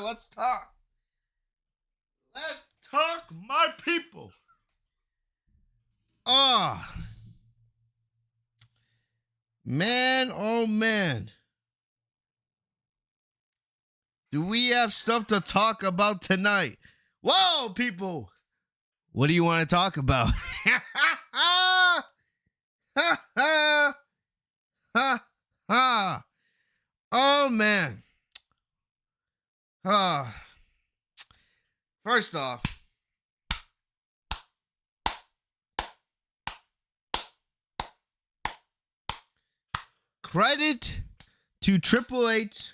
Let's talk. Let's talk, my people. Man, oh man. Do we have stuff to talk about tonight? Whoa, people. What do you want to talk about? Oh, man. First off, credit to Triple H.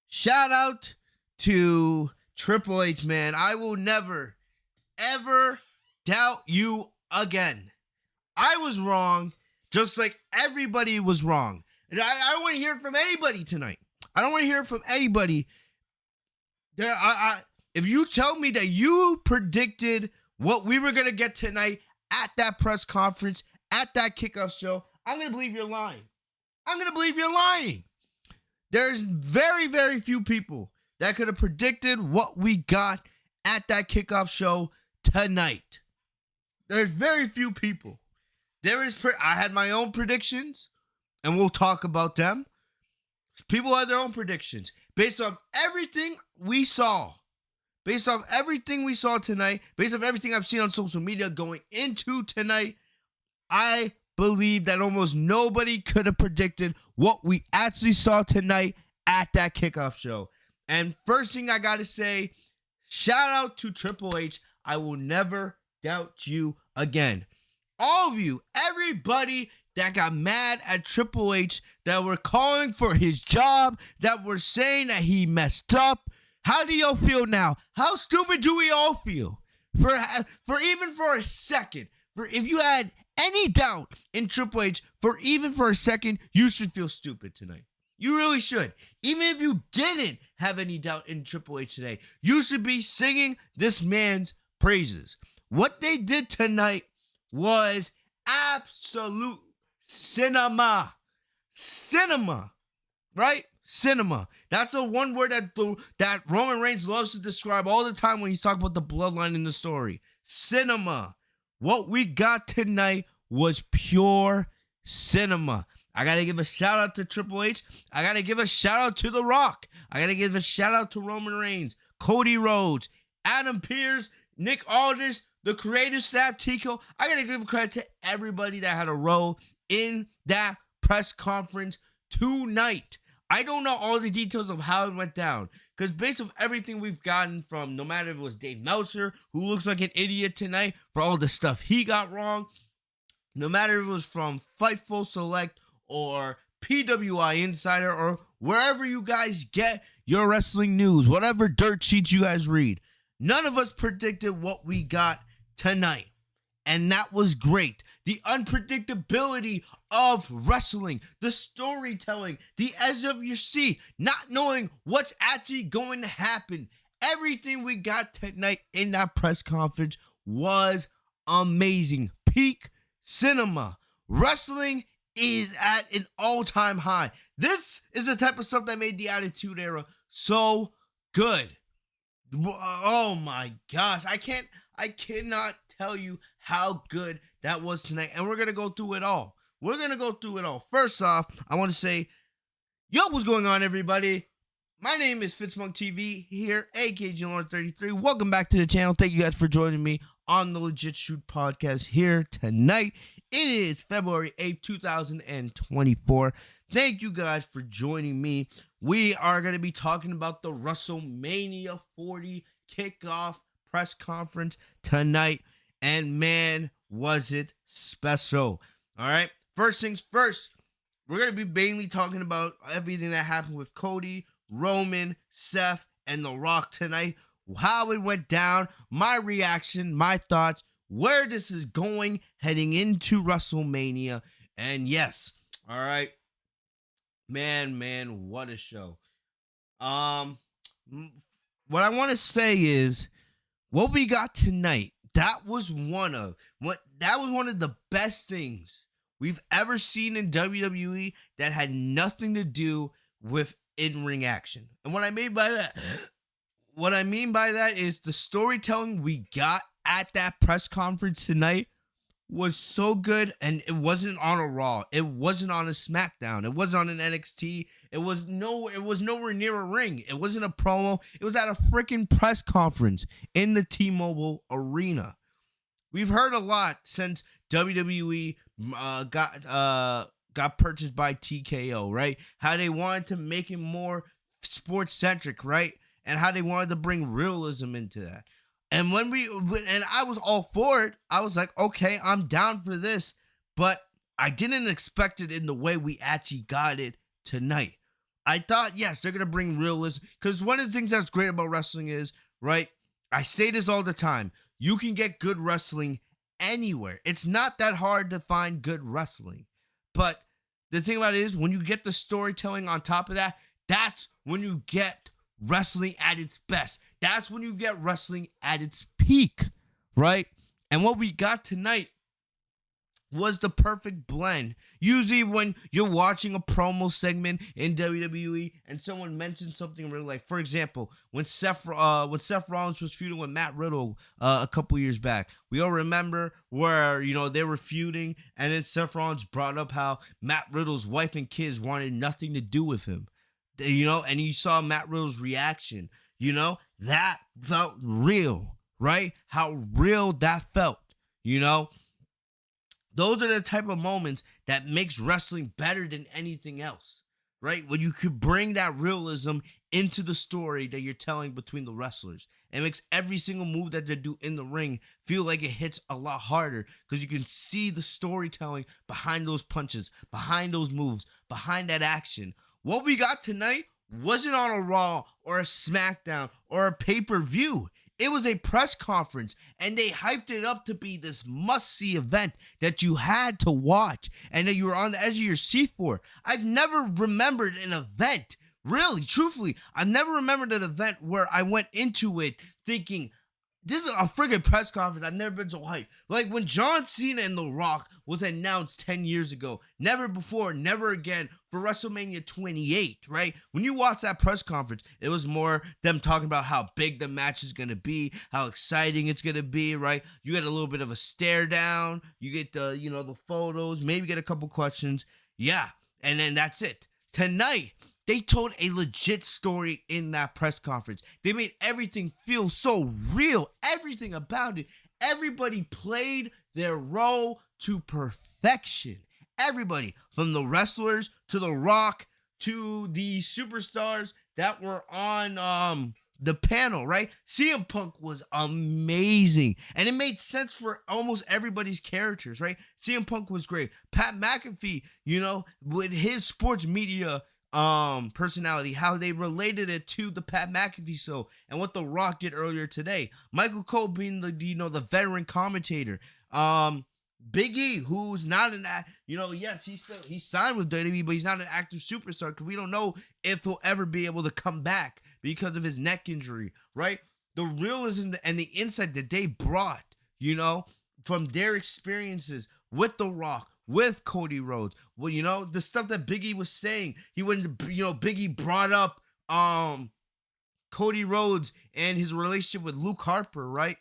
Shout out to Triple H, man. I will never, ever doubt you again. I was wrong, just like everybody was wrong. And I don't want to hear it from anybody tonight. I don't want to hear it from anybody. If you tell me that you predicted what we were going to get tonight at that press conference, at that kickoff show, I'm going to believe you're lying. I'm going to believe you're lying. There's very, very few people that could have predicted what we got at that kickoff show tonight. There's very few people. I had my own predictions, and we'll talk about them. People had their own predictions based off everything we saw. Based off everything we saw tonight, based off everything I've seen on social media going into tonight, I believe that almost nobody could have predicted what we actually saw tonight at that kickoff show. And first thing I got to say, shout out to Triple H. I will never doubt you again. All of you, everybody that got mad at Triple H, that were calling for his job, that were saying that he messed up, how do y'all feel now? How stupid do we all feel? For even for a second, if you had any doubt in Triple H, even for a second, you should feel stupid tonight. You really should. Even if you didn't have any doubt in Triple H today, you should be singing this man's praises. What they did tonight was absolute cinema. Cinema. Right? Cinema. That's the one word that Roman Reigns loves to describe all the time when he's talking about the bloodline in the story. Cinema. What we got tonight was pure cinema. I got to give a shout out to Triple H. I got to give a shout out to The Rock. I got to give a shout out to Roman Reigns, Cody Rhodes, Adam Pearce, Nick Aldis, the creative staff, Tico. I got to give credit to everybody that had a role in that press conference tonight. I don't know all the details of how it went down, because based on everything we've gotten from, no matter if it was Dave Meltzer, who looks like an idiot tonight for all the stuff he got wrong, no matter if it was from Fightful Select or PWI Insider or wherever you guys get your wrestling news, whatever dirt sheets you guys read, none of us predicted what we got tonight. And that was great. The unpredictability of wrestling, the storytelling, the edge of your seat, not knowing what's actually going to happen. Everything we got tonight in that press conference was amazing. Peak cinema. Wrestling is at an all-time high. This is the type of stuff that made the Attitude Era so good. Oh my gosh. I cannot tell you how good that was tonight. And we're going to go through it all. First off, I want to say, yo, what's going on, everybody? My name is Fitz TV here, AKG33. Welcome back to the channel. Thank you guys for joining me on the Legit Shoot podcast here tonight. It is February 8th, 2024. Thank you guys for joining me. We are going to be talking about the Wrestlemania 40 kickoff press conference tonight. And man, was it special. All right. First things first, we're going to be mainly talking about everything that happened with Cody, Roman, Seth, and The Rock tonight. How it went down, my reaction, my thoughts, where this is going heading into WrestleMania. And yes, all right. Man, what a show. What I want to say is what we got tonight. That was one of the best things we've ever seen in WWE that had nothing to do with in-ring action. And what I mean by that is the storytelling we got at that press conference tonight was so good, and it wasn't on a Raw, it wasn't on a SmackDown, it wasn't on an NXT, it was nowhere near a ring, it wasn't a promo, it was at a freaking press conference in the T-Mobile Arena. We've heard a lot since WWE got purchased by TKO, right? How they wanted to make it more sports centric, right? And how they wanted to bring realism into that. And I was all for it. I was like, okay, I'm down for this, but I didn't expect it in the way we actually got it tonight. I thought, yes, they're going to bring realism, because one of the things that's great about wrestling is, right, I say this all the time, you can get good wrestling anywhere. It's not that hard to find good wrestling. But the thing about it is, when you get the storytelling on top of that, that's when you get wrestling at its best. That's when you get wrestling at its peak, right? And what we got tonight was the perfect blend. Usually when you're watching a promo segment in WWE and someone mentions something in real life, for example, when Seth Rollins was feuding with Matt Riddle a couple years back, we all remember where, they were feuding, and then Seth Rollins brought up how Matt Riddle's wife and kids wanted nothing to do with him, and you saw Matt Riddle's reaction, that felt real, right? How real that felt, Those are the type of moments that makes wrestling better than anything else, right? When you could bring that realism into the story that you're telling between the wrestlers. It makes every single move that they do in the ring feel like it hits a lot harder, because you can see the storytelling behind those punches, behind those moves, behind that action. What we got tonight wasn't on a Raw or a SmackDown or a pay-per-view. It was a press conference, and they hyped it up to be this must-see event that you had to watch and that you were on the edge of your seat for. I've never remembered an event, really, truthfully, I've never remembered an event where I went into it thinking, this is a friggin' press conference. I've never been so hyped. Like when John Cena and The Rock was announced 10 years ago. Never before, never again, for WrestleMania 28, right? When you watch that press conference, it was more them talking about how big the match is going to be, how exciting it's going to be, right? You get a little bit of a stare down. You get the photos, maybe get a couple questions. Yeah, and then that's it. Tonight, they told a legit story in that press conference. They made everything feel so real. Everything about it. Everybody played their role to perfection. Everybody, from the wrestlers to The Rock to the superstars that were on the panel, right? CM Punk was amazing. And it made sense for almost everybody's characters, right? CM Punk was great. Pat McAfee, with his sports media personality, how they related it to the Pat McAfee show and what The Rock did earlier today. Michael Cole being the veteran commentator. Big E, who's not yes, he's signed with WWE, but he's not an active superstar, because we don't know if he'll ever be able to come back because of his neck injury, right? The realism and the insight that they brought, from their experiences with The Rock, with Cody Rhodes. Well, the stuff that Big E was saying, Big E brought up Cody Rhodes and his relationship with Luke Harper, right?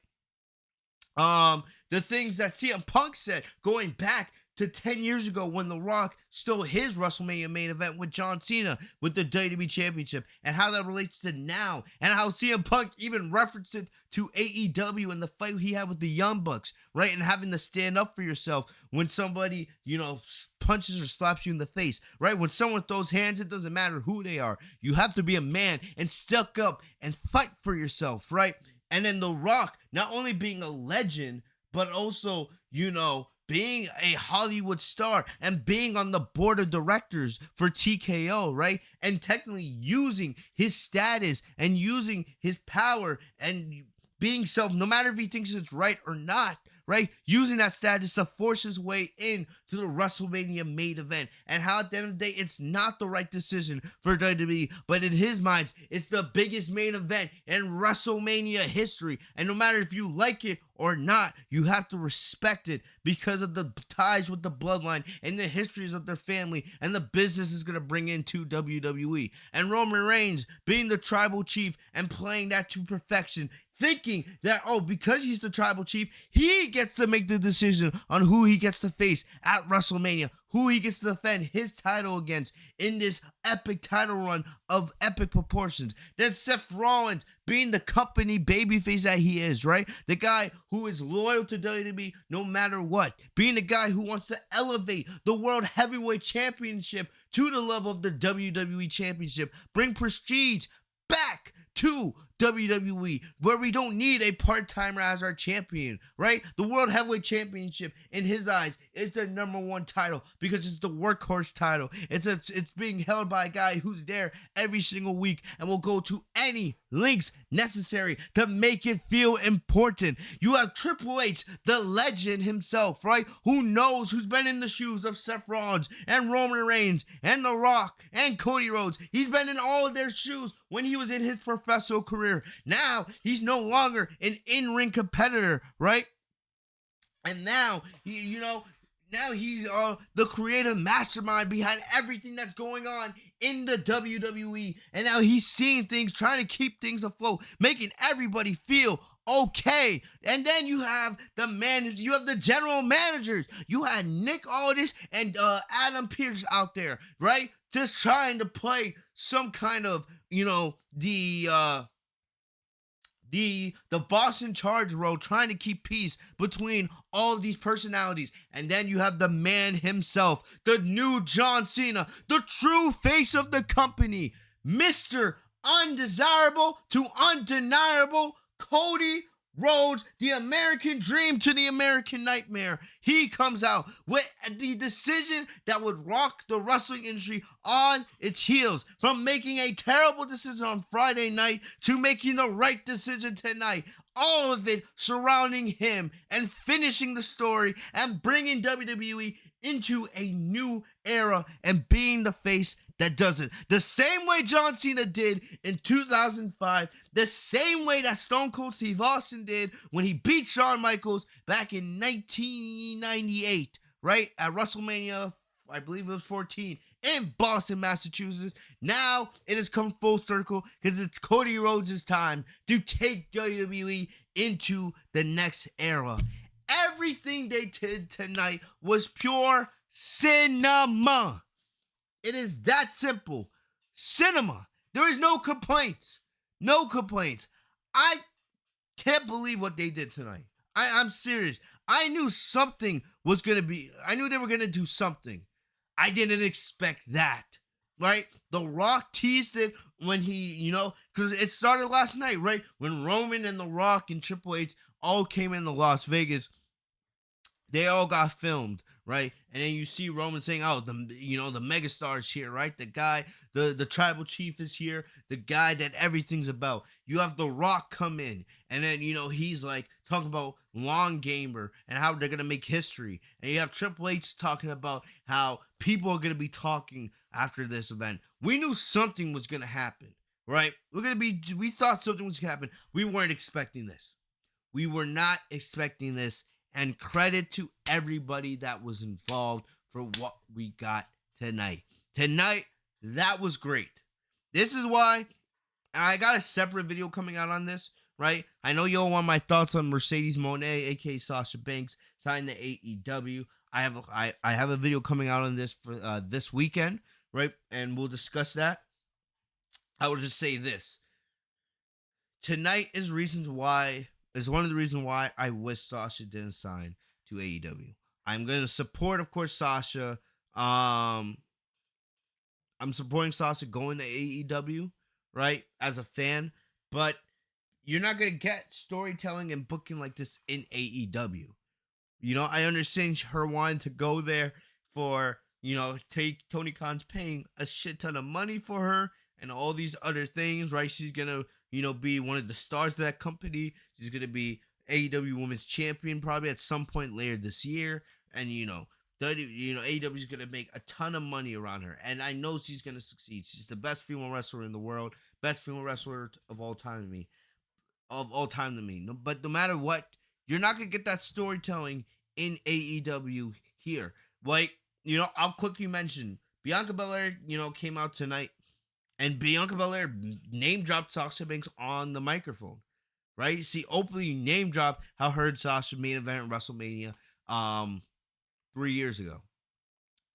The things that CM Punk said going back to 10 years ago when The Rock stole his WrestleMania main event with John Cena with the WWE Championship, and how that relates to now, and how CM Punk even referenced it to AEW and the fight he had with the Young Bucks, right? And having to stand up for yourself when somebody, punches or slaps you in the face, right? When someone throws hands, it doesn't matter who they are. You have to be a man and stick up and fight for yourself, right? And then The Rock, not only being a legend, but also, being a Hollywood star and being on the board of directors for TKO, right? And technically using his status and using his power and being no matter if he thinks it's right or not, right? Using that status to force his way in to the WrestleMania main event. And how at the end of the day, it's not the right decision for WWE, but in his mind, it's the biggest main event in WrestleMania history. And no matter if you like it or not, you have to respect it because of the ties with the bloodline and the histories of their family and the business is going to bring into WWE. And Roman Reigns being the tribal chief and playing that to perfection, thinking that, oh, because he's the tribal chief, he gets to make the decision on who he gets to face at WrestleMania, who he gets to defend his title against in this epic title run of epic proportions. Then Seth Rollins being the company babyface that he is, right? The guy who is loyal to WWE no matter what. Being the guy who wants to elevate the World Heavyweight Championship to the level of the WWE Championship. Bring prestige back to WWE, where we don't need a part-timer as our champion, right? The World Heavyweight Championship, in his eyes, is the number one title because it's the workhorse title. It's being held by a guy who's there every single week and will go to any lengths necessary to make it feel important. You have Triple H, the legend himself, right? Who knows, who's been in the shoes of Seth Rollins and Roman Reigns and The Rock and Cody Rhodes. He's been in all of their shoes when he was in his professional career. Now he's no longer an in-ring competitor, right? And now now he's the creative mastermind behind everything that's going on in the WWE. And now he's seeing things, trying to keep things afloat, making everybody feel okay. And then you have the managers, you have the general managers. You had Nick Aldis and Adam Pearce out there, right? Just trying to play some kind of, the boss in charge role, trying to keep peace between all of these personalities. And then you have the man himself, the new John Cena, the true face of the company, Mr. Undesirable to Undeniable, Cody Rhodes, the American dream to the American nightmare. He comes out with the decision that would rock the wrestling industry on its heels, from making a terrible decision on Friday night to making the right decision tonight. All of it surrounding him and finishing the story and bringing WWE into a new era and being the face that does it. The same way John Cena did in 2005, the same way that Stone Cold Steve Austin did when he beat Shawn Michaels back in 1998, right? At WrestleMania, I believe it was 14, in Boston, Massachusetts. Now it has come full circle because it's Cody Rhodes' time to take WWE into the next era. Everything they did tonight was pure cinema. It is that simple. Cinema. There is no complaints. No complaints. I can't believe what they did tonight. I'm serious. I knew something was going to be... I knew they were going to do something. I didn't expect that. Right? The Rock teased it when he, because it started last night, right? When Roman and The Rock and Triple H all came into Las Vegas. They all got filmed, right? And then you see Roman saying, "Oh, the megastar's here, right? The guy, the tribal chief is here, the guy that everything's about." You have The Rock come in, and then he's like talking about long gamer and how they're gonna make history, and you have Triple H talking about how people are gonna be talking after this event. We knew something was gonna happen, right? We thought something was gonna happen. We weren't expecting this. We were not expecting this. And credit to everybody that was involved for what we got tonight. Tonight, that was great. This is why I got a separate video coming out on this, right? I know you all want my thoughts on Mercedes Moné, aka Sasha Banks, signed to AEW. I have a video coming out on this for this weekend, right? And we'll discuss that. I will just say this. Tonight is one of the reasons why I wish Sasha didn't sign to AEW. I'm going to support, of course, Sasha. I'm supporting Sasha going to AEW, right, as a fan. But you're not going to get storytelling and booking like this in AEW. I understand her wanting to go there for, Tony Khan's paying a shit ton of money for her and all these other things, right? She's going to, be one of the stars of that company. She's going to be AEW Women's Champion probably at some point later this year. And, AEW is going to make a ton of money around her. And I know she's going to succeed. She's the best female wrestler in the world. Best female wrestler of all time to me. But no matter what, You're not going to get that storytelling in AEW here. Like, I'll quickly mention Bianca Belair, came out tonight, and Bianca Belair name dropped Sasha Banks on the microphone, right? See, openly name dropped how her and Sasha main event in WrestleMania 3 years ago,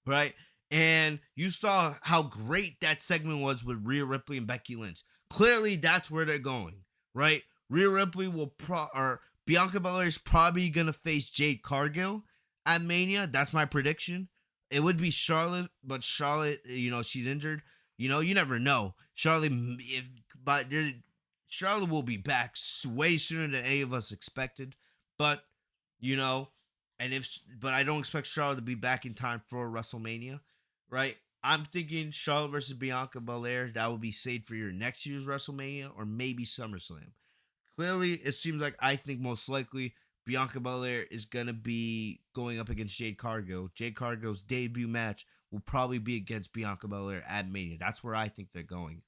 right? And you saw how great that segment was with Rhea Ripley and Becky Lynch. Clearly, that's where they're going, right? Rhea Ripley or Bianca Belair is probably gonna face Jade Cargill at Mania. That's my prediction. It would be Charlotte, but Charlotte, she's injured. You never know. Charlotte will be back way sooner than any of us expected. But but I don't expect Charlotte to be back in time for WrestleMania, right? I'm thinking Charlotte versus Bianca Belair. That would be saved for your next year's WrestleMania or maybe SummerSlam. Clearly, it seems like I think most likely Bianca Belair is going to be going up against Jade Cargill. Jade Cargill's debut match will probably be against Bianca Belair at Mania. That's where I think they're going.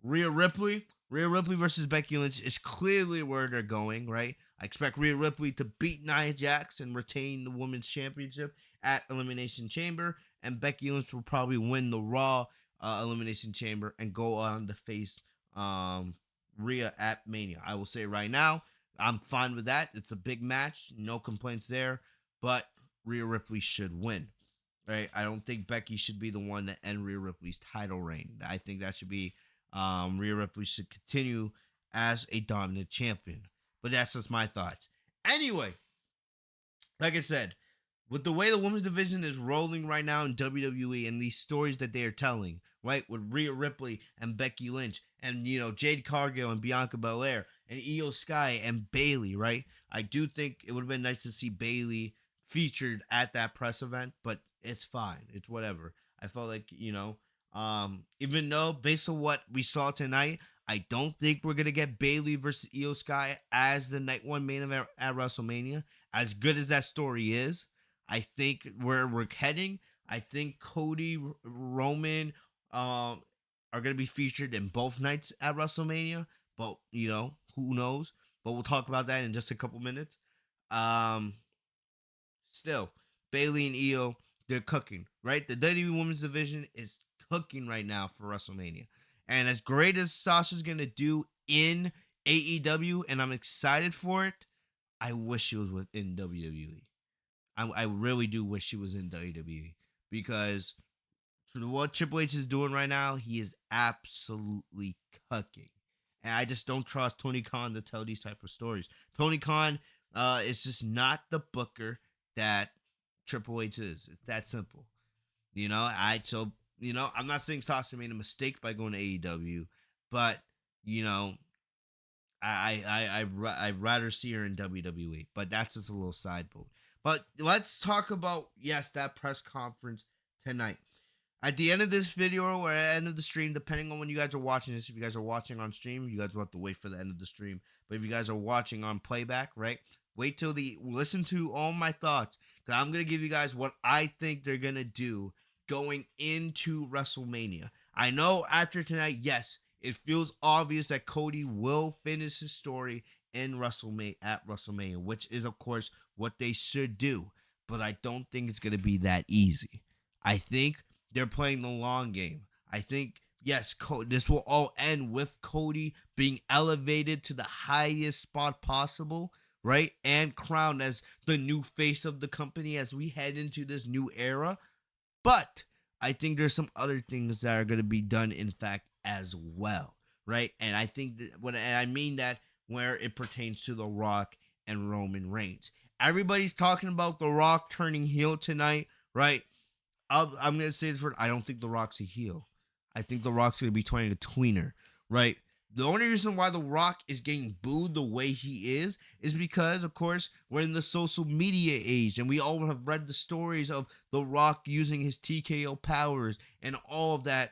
Rhea Ripley versus Becky Lynch is clearly where they're going, right? I expect Rhea Ripley to beat Nia Jax and retain the Women's Championship at Elimination Chamber, and Becky Lynch will probably win the Raw Elimination Chamber and go on to face Rhea at Mania. I will say right now, I'm fine with that. It's a big match, no complaints there, but Rhea Ripley should win, right? I don't think Becky should be the one to end Rhea Ripley's title reign. I think that should be Rhea Ripley should continue as a dominant champion. But that's just my thoughts. Anyway, like I said, with the way the women's division is rolling right now in WWE and these stories that they are telling, right, with Rhea Ripley and Becky Lynch and, Jade Cargill and Bianca Belair and Io Sky and Bayley, right? I do think it would have been nice to see Bayley featured at that press event, but it's fine. It's whatever. I felt like, even though based on what we saw tonight, I don't think we're going to get Bayley versus Io Sky as the night one main event at WrestleMania. As good as that story is, I think where we're heading, I think Cody, Roman are going to be featured in both nights at WrestleMania. But, who knows? But we'll talk about that in just a couple minutes. Still, Bayley and Io, they're cooking, right? The WWE Women's Division is cooking right now for WrestleMania. And as great as Sasha's going to do in AEW, and I'm excited for it, I wish she was within WWE. I really do wish she was in WWE. Because for what Triple H is doing right now, he is absolutely cooking. And I just don't trust Tony Khan to tell these type of stories. Tony Khan is just not the booker that Triple H is. It's that simple. I'm not saying Sasha made a mistake by going to AEW, but I'd rather see her in WWE. But that's just a little side note. But let's talk about that press conference tonight. At the end of this video or at the end of the stream, depending on when you guys are watching this, if you guys are watching on stream, you guys will have to wait for the end of the stream. But if you guys are watching on playback, right, wait till listen to all my thoughts, because I'm gonna give you guys what I think they're gonna do going into WrestleMania. I know after tonight, yes, it feels obvious that Cody will finish his story in WrestleMania, which is of course what they should do. But I don't think it's gonna be that easy. I think they're playing the long game. I think, yes, this will all end with Cody being elevated to the highest spot possible, right? And crowned as the new face of the company as we head into this new era. But I think there's some other things that are going to be done, in fact, as well, right? And I think and I mean that where it pertains to The Rock and Roman Reigns. Everybody's talking about The Rock turning heel tonight, right? I'm going to say this word. I don't think The Rock's a heel. I think The Rock's going to be turning a tweener, right? The only reason why The Rock is getting booed the way he is because, of course, we're in the social media age, and we all have read the stories of The Rock using his TKO powers and all of that,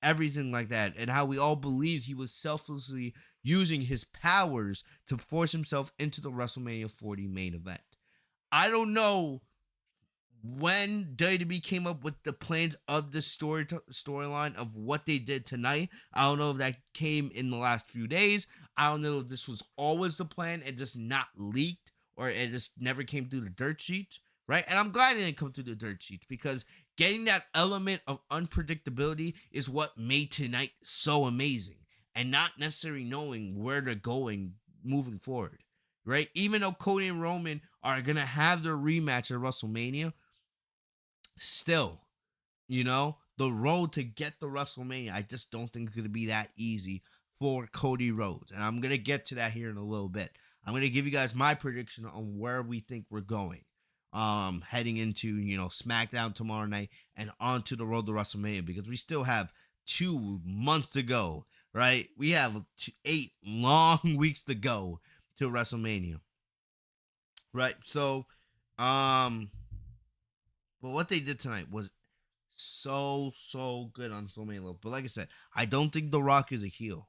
everything like that, and how we all believe he was selflessly using his powers to force himself into the WrestleMania 40 main event. I don't know when WWE came up with the plans of the storyline of what they did tonight. I don't know if that came in the last few days. I don't know if this was always the plan and just not leaked, or it just never came through the dirt sheets, right? And I'm glad it didn't come through the dirt sheets because getting that element of unpredictability is what made tonight so amazing, and not necessarily knowing where they're going moving forward, right? Even though Cody and Roman are gonna have their rematch at WrestleMania, still, the road to get the WrestleMania, I just don't think it's going to be that easy for Cody Rhodes. And I'm going to get to that here in a little bit. I'm going to give you guys my prediction on where we think we're going. Heading into, SmackDown tomorrow night and onto the road to WrestleMania, because we still have 2 months to go, right? We have 8 long weeks to go to WrestleMania. Right? So, but what they did tonight was so good on so many levels. But like I said, I don't think The Rock is a heel.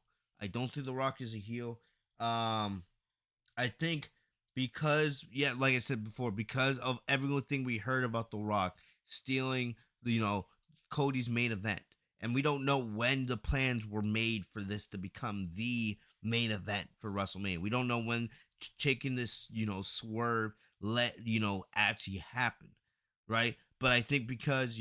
I think because, yeah, like I said before, because of everything we heard about The Rock stealing, Cody's main event, and we don't know when the plans were made for this to become the main event for WrestleMania. We don't know when taking this, swerve actually happen, right? But I think because,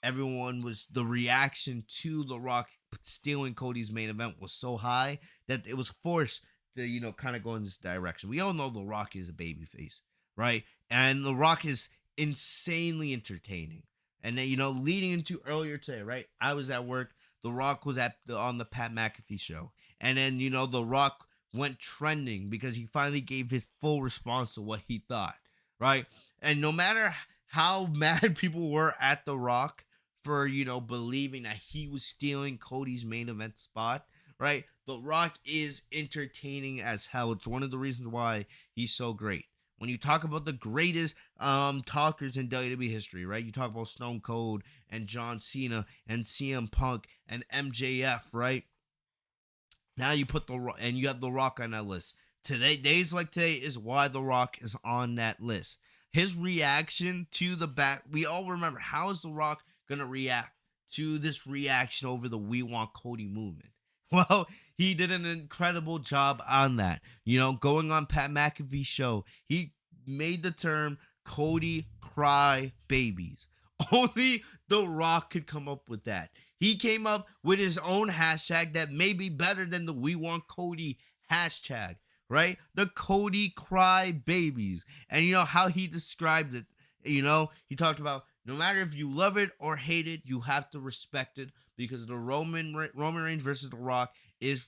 everyone was, the reaction to The Rock stealing Cody's main event was so high that it was forced to, kind of go in this direction. We all know The Rock is a babyface, right? And The Rock is insanely entertaining. And then, leading into earlier today, right? I was at work. The Rock was on the Pat McAfee show. And then, The Rock went trending because he finally gave his full response to what he thought, right? And no matter how mad people were at The Rock for, believing that he was stealing Cody's main event spot, right? The Rock is entertaining as hell. It's one of the reasons why he's so great. When you talk about the greatest talkers in WWE history, right? You talk about Stone Cold and John Cena and CM Punk and MJF, right? Now you put you have The Rock on that list. Days like today is why The Rock is on that list. His reaction to the back, we all remember, how is The Rock gonna react to this reaction over the "We Want Cody" movement? Well, he did an incredible job on that. Going on Pat McAfee's show, he made the term Cody cry babies. Only The Rock could come up with that. He came up with his own hashtag that may be better than the "We Want Cody" hashtag, right? The Cody cry babies. And how he described it, he talked about, no matter if you love it or hate it, you have to respect it, because the Roman Reigns versus The Rock is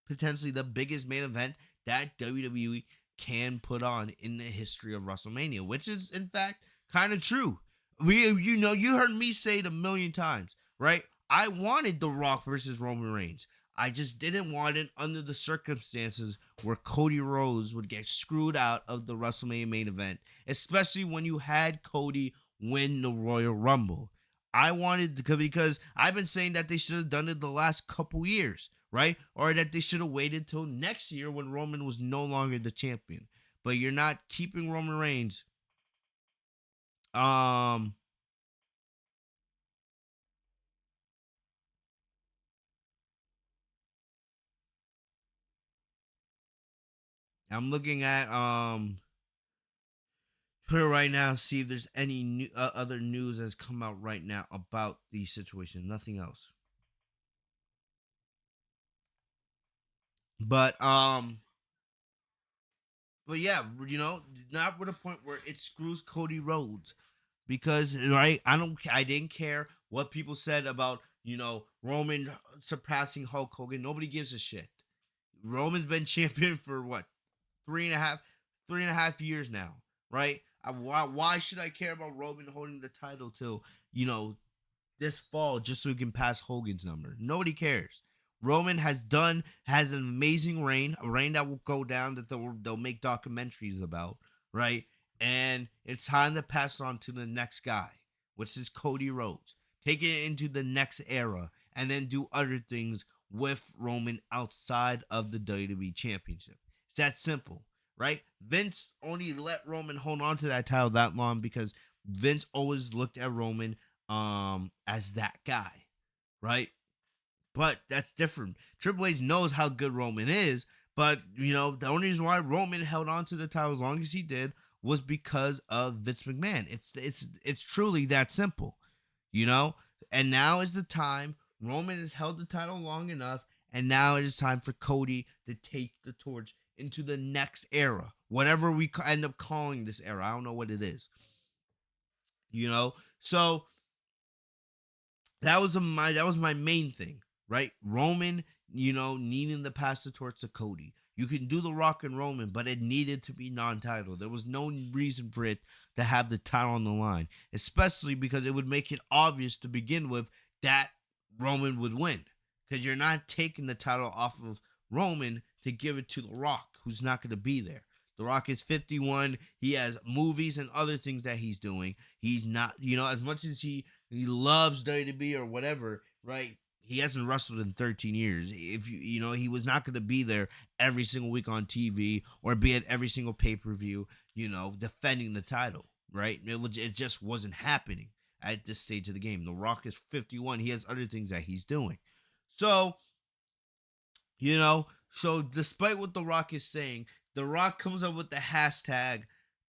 potentially the biggest main event that WWE can put on in the history of WrestleMania, which is in fact kind of true. You heard me say it a million times, right? I wanted The Rock versus Roman Reigns. I just didn't want it under the circumstances where Cody Rhodes would get screwed out of the WrestleMania main event, especially when you had Cody win the Royal Rumble. I wanted to, because I've been saying that they should have done it the last couple years, right? Or that they should have waited till next year when Roman was no longer the champion. But you're not keeping Roman Reigns. I'm looking at Twitter right now, see if there's any other news that's come out right now about the situation. Nothing else. But yeah, not with a point where it screws Cody Rhodes, because, right, I didn't care what people said about, Roman surpassing Hulk Hogan. Nobody gives a shit. Roman's been champion for what, three and a half years now, right? Why should I care about Roman holding the title till, this fall, just so he can pass Hogan's number? Nobody cares. Roman has an amazing reign, a reign that will go down, that they'll make documentaries about, right? And it's time to pass it on to the next guy, which is Cody Rhodes. Take it into the next era, and then do other things with Roman outside of the WWE Championship. It's that simple, right? Vince only let Roman hold on to that title that long because Vince always looked at Roman as that guy, right? But that's different. Triple H knows how good Roman is, But, the only reason why Roman held on to the title as long as he did was because of Vince McMahon. It's truly that simple, you know? And now is the time. Roman has held the title long enough, and now it is time for Cody to take the torch into the next era. Whatever we end up calling this era. I don't know what it is. So that was my main thing, right? Roman, needing to pass the torch to Cody. You can do the Rock and Roman, but it needed to be non-title. There was no reason for it to have the title on the line, especially because it would make it obvious to begin with that Roman would win, because you're not taking the title off of Roman to give it to the Rock, who's not going to be there. The Rock is 51. He has movies and other things that he's doing. He's not, as much as he loves WWE or whatever, right? He hasn't wrestled in 13 years. If he was not going to be there every single week on TV or be at every single pay-per-view, defending the title, right? It just wasn't happening at this stage of the game. The Rock is 51. He has other things that he's doing. So, despite what The Rock is saying, The Rock comes up with the hashtag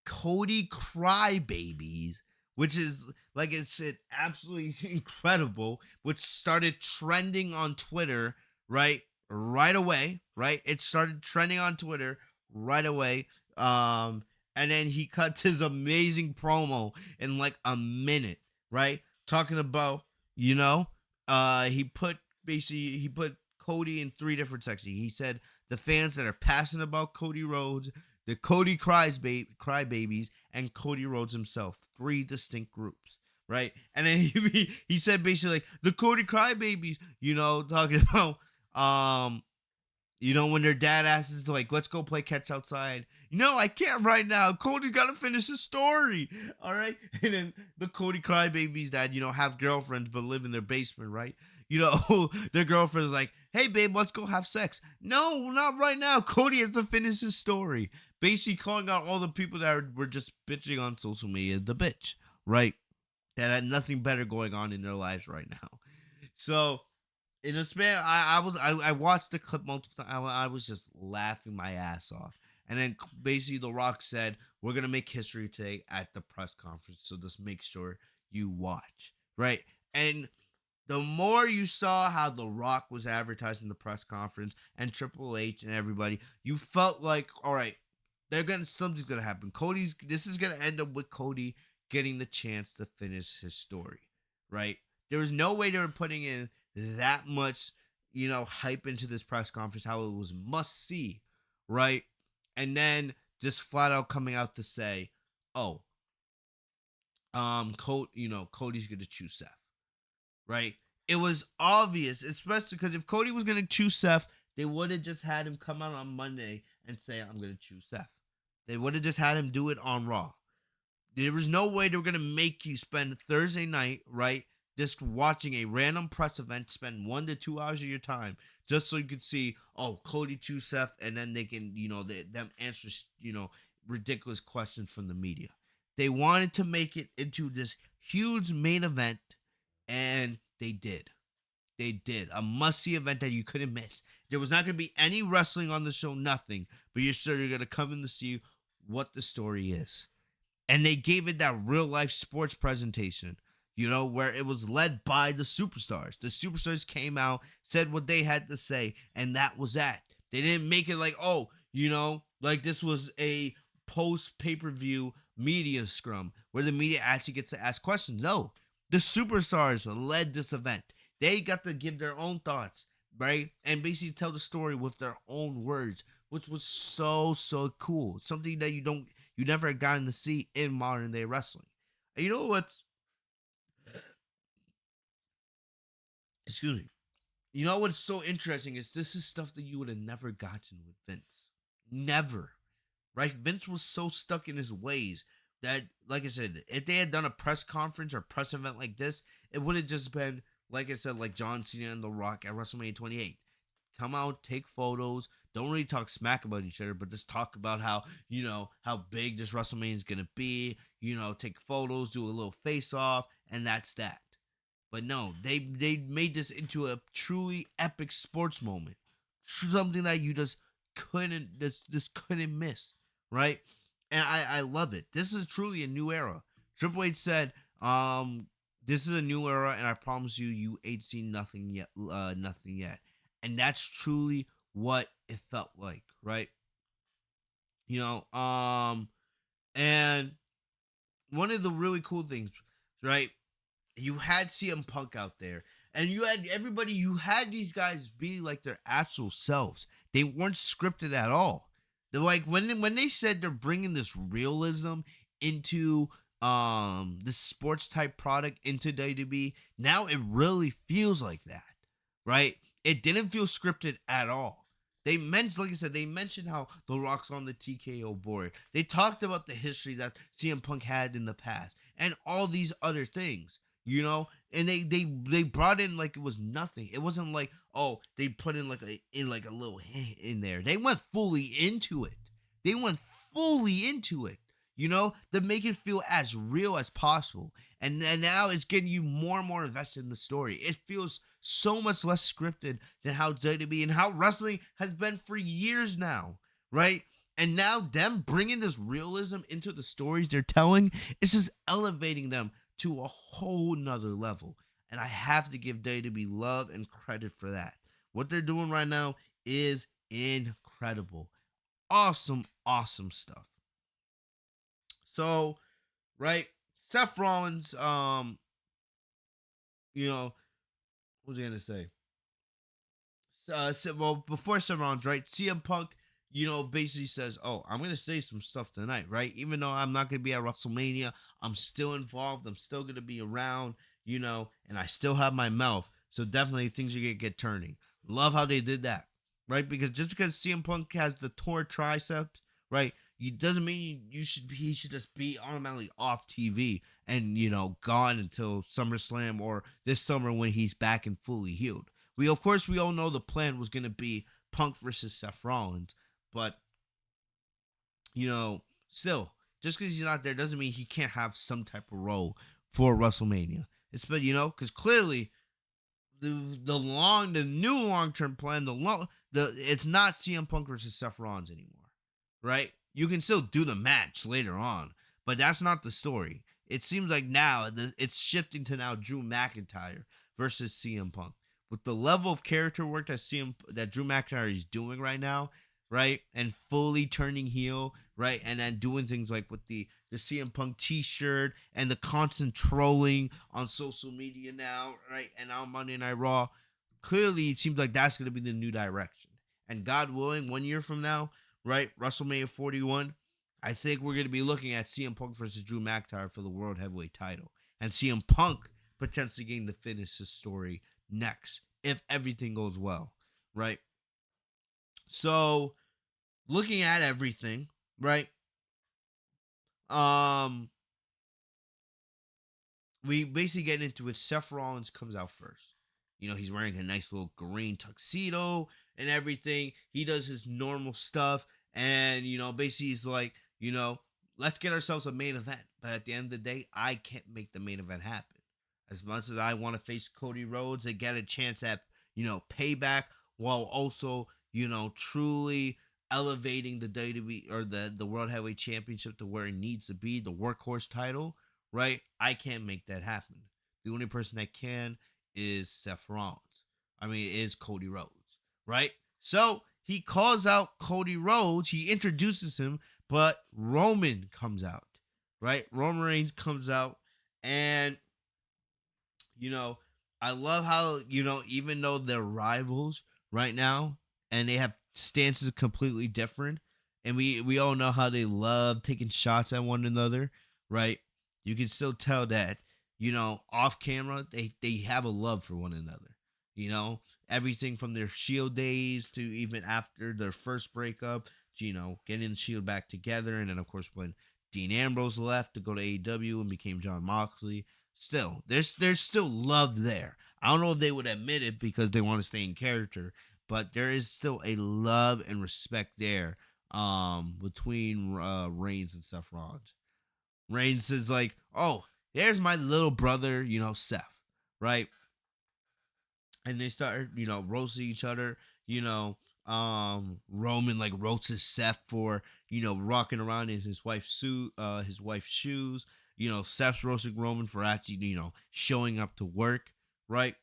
Cody Crybabies, which is, like I said, absolutely incredible, which started trending on Twitter, right away, right? It started trending on Twitter right away. And then he cut his amazing promo in like a minute, right? Talking about, he put Cody in 3 different sections. He said the fans that are passionate about Cody Rhodes, the Cody Crybabies, and Cody Rhodes himself. 3 distinct groups, right? And then he said basically like the Cody Crybabies, talking about when their dad asks like, let's go play catch outside. No, I can't right now. Cody's got to finish his story. All right. And then the Cody Crybabies that, have girlfriends but live in their basement, right? Their girlfriend's like, hey, babe, let's go have sex. No, not right now. Cody has to finish his story. Basically calling out all the people that were just bitching on social media, the bitch, right? That had nothing better going on in their lives right now. So, in a span, I watched the clip multiple times. I was just laughing my ass off. And then basically The Rock said, we're going to make history today at the press conference. So just make sure you watch, right? And the more you saw how The Rock was advertising the press conference and Triple H and everybody, you felt like, all right, something's going to happen. This is going to end up with Cody getting the chance to finish his story, right? There was no way they were putting in that much, hype into this press conference, how it was must see, right? And then just flat out coming out to say, oh, Cody's going to choose Seth, right? It was obvious, especially because if Cody was going to choose Seth, they would have just had him come out on Monday and say, I'm going to choose Seth. They would have just had him do it on Raw. There was no way they were going to make you spend Thursday night, right, just watching a random press event, spend 1 to 2 hours of your time just so you could see, oh, Cody choose Seth, and then they can, them answer, ridiculous questions from the media. They wanted to make it into this huge main event, and they did. They did. A must-see event that you couldn't miss. There was not going to be any wrestling on the show, nothing, but you're sure you're going to come in to see what the story is. And they gave it that real-life sports presentation, where it was led by the superstars. The superstars came out, said what they had to say, and that was that. They didn't make it like, oh, like this was a post-pay-per-view media scrum where the media actually gets to ask questions. No, the superstars led this event. They got to give their own thoughts, right? And basically tell the story with their own words, which was so, so cool. Something that you never gotten to see in modern day wrestling. And you know what's, excuse me. You know what's so interesting is this is stuff that you would have never gotten with Vince. Never. Right? Vince was so stuck in his ways that, like I said, if they had done a press conference or press event like this, it would have just been, like I said, like John Cena and The Rock at WrestleMania 28. Come out, take photos, don't really talk smack about each other, but just talk about how, how big this WrestleMania is going to be, take photos, do a little face-off, and that's that. But no, they made this into a truly epic sports moment. Something that you just this couldn't miss, right? And I love it. This is truly a new era. Triple H said, this is a new era, and I promise you, you ain't seen nothing yet. And that's truly what it felt like, right? You know, and one of the really cool things, right? You had CM Punk out there, and you had everybody. You had these guys be like their actual selves. They weren't scripted at all. They're like when they said they're bringing this realism into the sports type product into WWE. Now it really feels like that, right? It didn't feel scripted at all. They mentioned, like I said, they mentioned how The Rock's on the TKO board. They talked about the history that CM Punk had in the past and all these other things, and they brought in like it was nothing. It wasn't like, oh, they put in like a little hint in there. They went fully into it. They went fully into it. To make it feel as real as possible. And now it's getting you more and more invested in the story. It feels so much less scripted than how WWE and how wrestling has been for years now, right? And now them bringing this realism into the stories they're telling, it's just elevating them to a whole nother level. And I have to give WWE love and credit for that. What they're doing right now is incredible. Awesome, awesome stuff. So, right, Seth Rollins, what was I gonna say? Well, before Seth Rollins, right, CM Punk, basically says, "Oh, I'm gonna say some stuff tonight, right? Even though I'm not gonna be at WrestleMania, I'm still involved. I'm still gonna be around, and I still have my mouth. So definitely things are gonna get turning. Love how they did that, right? Because just because CM Punk has the torn triceps, right? It doesn't mean he should just be automatically off TV and gone until SummerSlam or this summer when he's back and fully healed. We all know the plan was gonna be Punk versus Seth Rollins, but still, just because he's not there doesn't mean he can't have some type of role for WrestleMania. Because clearly the new long term plan, it's not CM Punk versus Seth Rollins anymore, right? You can still do the match later on, but that's not the story. It seems like now it's shifting to now Drew McIntyre versus CM Punk. With the level of character work that Drew McIntyre is doing right now, right, and fully turning heel, right, and then doing things like with the CM Punk T-shirt and the constant trolling on social media now, right, and on Monday Night Raw. Clearly, it seems like that's going to be the new direction. And God willing, 1 year from now, right, WrestleMania 41, I think we're going to be looking at CM Punk versus Drew McIntyre for the World Heavyweight title. And CM Punk potentially getting to finish his story next, if everything goes well, right? So, looking at everything, right? We basically get into it. Seth Rollins comes out first. He's wearing a nice little green tuxedo and everything. He does his normal stuff. And, basically he's like, let's get ourselves a main event. But at the end of the day, I can't make the main event happen. As much as I want to face Cody Rhodes and get a chance at, payback while also, truly elevating the WWE or the World Heavyweight Championship to where it needs to be, the workhorse title, right? I can't make that happen. The only person that can is Seth Rollins. Is Cody Rhodes, right? So he calls out Cody Rhodes. He introduces him, but Roman comes out, right? Roman Reigns comes out, and I love how even though they're rivals right now and they have stances completely different, and we all know how they love taking shots at one another, right? You can still tell that off camera they have a love for one another. Everything from their Shield days to even after their first breakup, to, getting the Shield back together, and then of course when Dean Ambrose left to go to AEW and became John Moxley. Still, there's still love there. I don't know if they would admit it because they want to stay in character, but there is still a love and respect there between Reigns and Seth Rollins. Reigns is like, oh, there's my little brother, Seth, right? And they start, roasting each other, you know, Roman like roasts Seth for, rocking around in his wife's suit, his wife's shoes. Seth's roasting Roman for actually, showing up to work, right?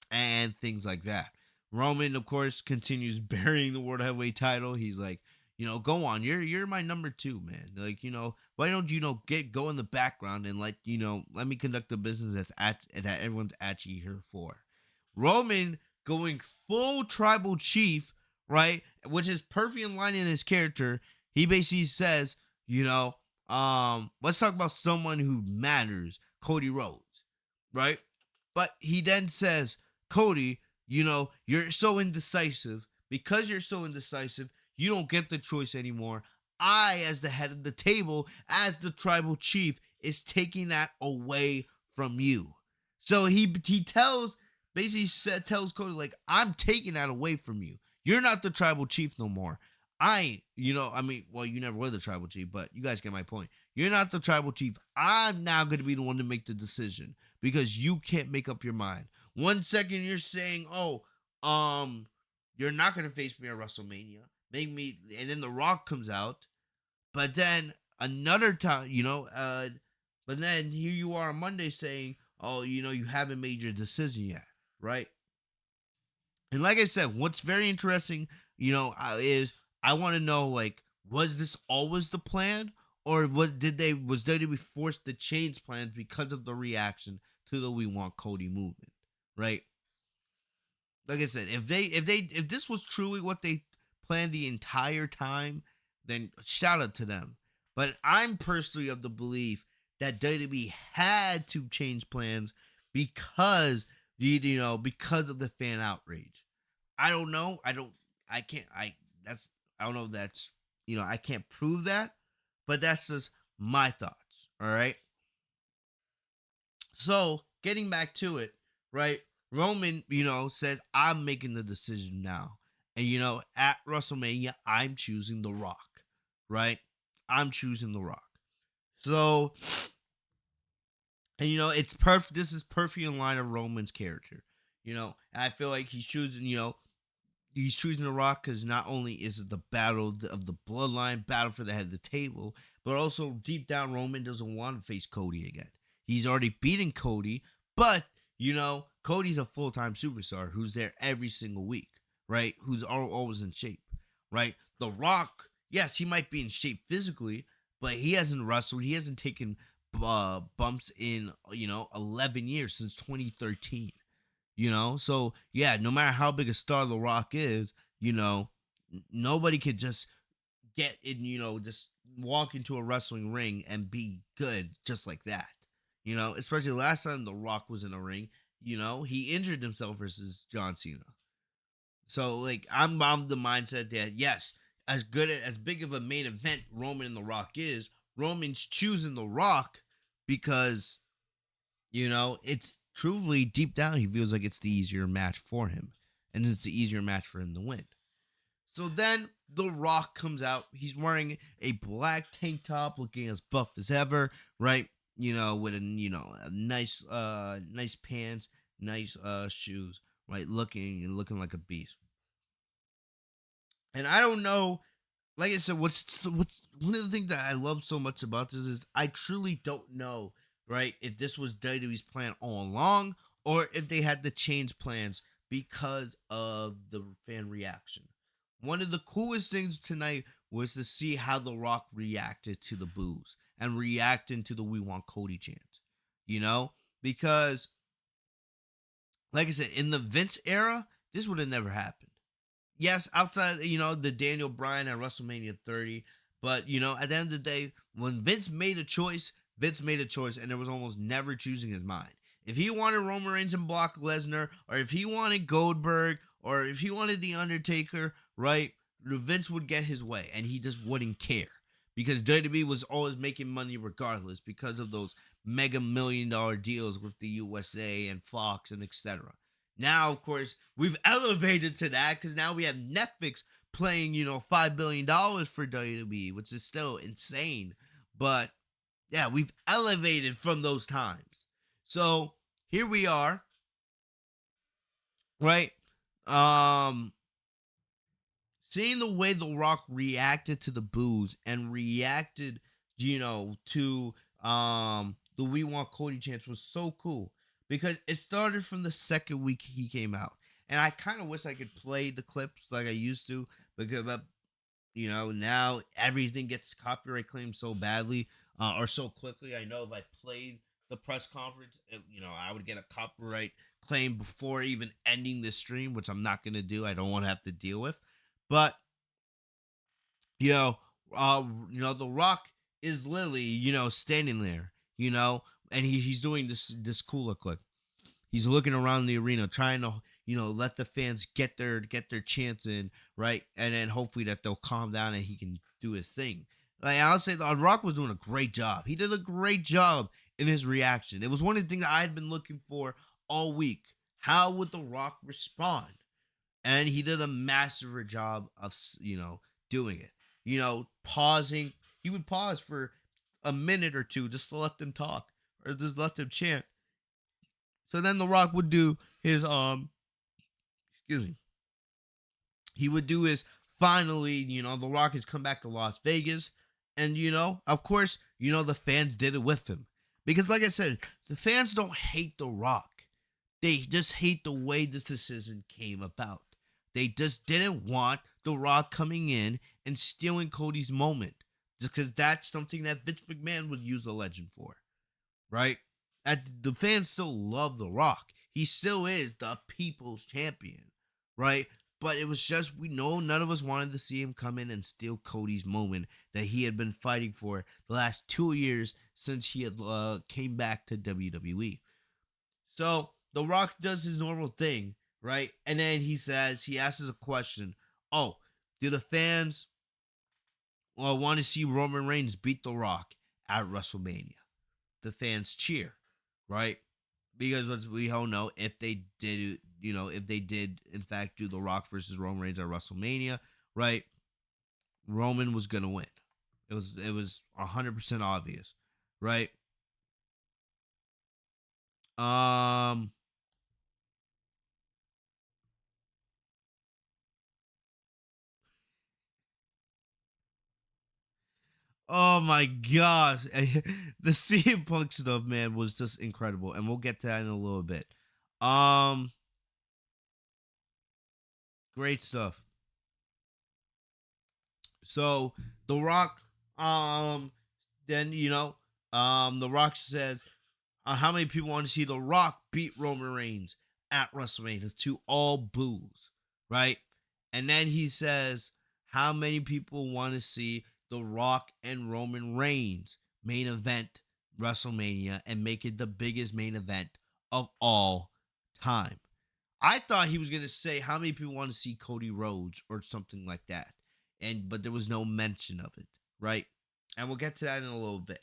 And things like that. Roman, of course, continues burying the world heavyweight title. He's like, go on. You're my number two, man. Like, why don't go in the background and let me conduct the business that everyone's actually here for. Roman going full tribal chief, right? Which is perfect in line in his character. He basically says, let's talk about someone who matters, Cody Rhodes, right? But he then says, Cody, you're so indecisive. Because you're so indecisive, you don't get the choice anymore. I, as the head of the table, as the tribal chief, is taking that away from you. So he tells Cody, like, I'm taking that away from you. You're not the tribal chief no more. Well, you never were the tribal chief, but you guys get my point. You're not the tribal chief. I'm now going to be the one to make the decision because you can't make up your mind. 1 second you're saying, you're not going to face me at WrestleMania. And then The Rock comes out. But then another time, but then here you are on Monday saying, you haven't made your decision yet, right? And like I said, what's very interesting, is I want to know, like, was this always the plan, or was WWE forced to change plans because of the reaction to the We Want Cody movement, right? Like I said, if this was truly what they planned the entire time, then shout out to them. But I'm personally of the belief that WWE had to change plans because because of the fan outrage. I don't know. I don't know if that's, I can't prove that, but that's just my thoughts. All right. So getting back to it, right? Roman, says, I'm making the decision now. And, at WrestleMania, I'm choosing The Rock, right? I'm choosing The Rock. So, and, it's perfect. This is perfect in line of Roman's character, and I feel like he's choosing The Rock because not only is it the battle of the bloodline, battle for the head of the table, but also deep down, Roman doesn't want to face Cody again. He's already beaten Cody, but, Cody's a full-time superstar who's there every single week, right? Who's always in shape, right? The Rock, yes, he might be in shape physically, but he hasn't wrestled. He hasn't taken bumps in, 11 years since 2013. So yeah, no matter how big a star The Rock is, nobody could just get in, just walk into a wrestling ring and be good just like that. Especially last time The Rock was in a ring, he injured himself versus John Cena. So like I'm of the mindset that yes, as big of a main event Roman and The Rock is, Roman's choosing The Rock because it's truly deep down, he feels like it's the easier match for him. And it's the easier match for him to win. So then The Rock comes out. He's wearing a black tank top, looking as buff as ever, right? With a nice pants, nice shoes, right? Looking like a beast. And I don't know, like I said, what's one of the things that I love so much about this is I truly don't know, right, if this was WWE's plan all along or if they had to change plans because of the fan reaction. One of the coolest things tonight was to see how The Rock reacted to the boos and reacting to the We Want Cody chant. Because like I said, in the Vince era, this would have never happened. Yes, outside, the Daniel Bryan at WrestleMania 30. But, at the end of the day, when Vince made a choice, and there was almost never choosing his mind. If he wanted Roman Reigns and Brock Lesnar, or if he wanted Goldberg, or if he wanted The Undertaker, right, Vince would get his way, and he just wouldn't care. Because WWE was always making money regardless because of those mega $1 million deals with the USA and Fox and etc. Now, of course, we've elevated to that because now we have Netflix playing, $5 billion for WWE, which is still insane. But yeah, we've elevated from those times. So here we are, right? seeing the way The Rock reacted to the boos and reacted, to the "We Want Cody" chants was so cool because it started from the second week he came out, and I kind of wish I could play the clips like I used to because now everything gets copyright claimed so badly or so quickly. I know if I played the press conference, I would get a copyright claim before even ending the stream, which I'm not gonna do. I don't want to have to deal with. But you know, The Rock is literally, standing there, and he's doing this cool look. He's looking around the arena, trying to, let the fans get their chance in, right, and then hopefully that they'll calm down and he can do his thing. Like I'll say, The Rock was doing a great job. He did a great job in his reaction. It was one of the things I had been looking for all week. How would The Rock respond? And he did a massive job of doing it. Pausing. He would pause for a minute or two just to let them talk or just let them chant. So then The Rock would do his excuse me. He would do his finally, The Rock has come back to Las Vegas. And of course, the fans did it with him. Because like I said, the fans don't hate The Rock. They just hate the way this decision came about. They just didn't want The Rock coming in and stealing Cody's moment. Just because that's something that Vince McMahon would use a legend for. Right? The fans still love The Rock. He still is the people's champion. Right? But it was just, we know none of us wanted to see him come in and steal Cody's moment that he had been fighting for the last 2 years since he had came back to WWE. So The Rock does his normal thing, right? And then he asks a question. Oh, do the fans want to see Roman Reigns beat The Rock at WrestleMania? The fans cheer, right? Because as we all know, if they did, in fact do The Rock versus Roman Reigns at WrestleMania, right? Roman was gonna win. It was 100% obvious, right? Um. Oh my gosh, the CM Punk stuff, man, was just incredible, and we'll get to that in a little bit. Um, Great stuff. So The Rock, then The Rock says, how many people want to see The Rock beat Roman Reigns at WrestleMania to all boos, right? And then he says, how many people want to see The Rock and Roman Reigns main event WrestleMania and make it the biggest main event of all time? I thought he was gonna say how many people want to see Cody Rhodes or something like that, but there was no mention of it, right? And we'll get to that in a little bit.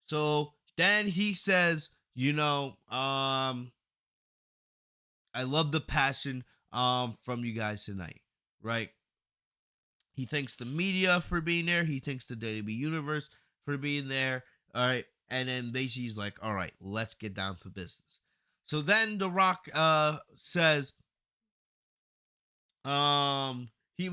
So then he says, I love the passion from you guys tonight, right? He thanks the media for being there. He thanks the WWE Universe for being there. All right. And then basically he's like, all right, let's get down to business. So then The Rock says, he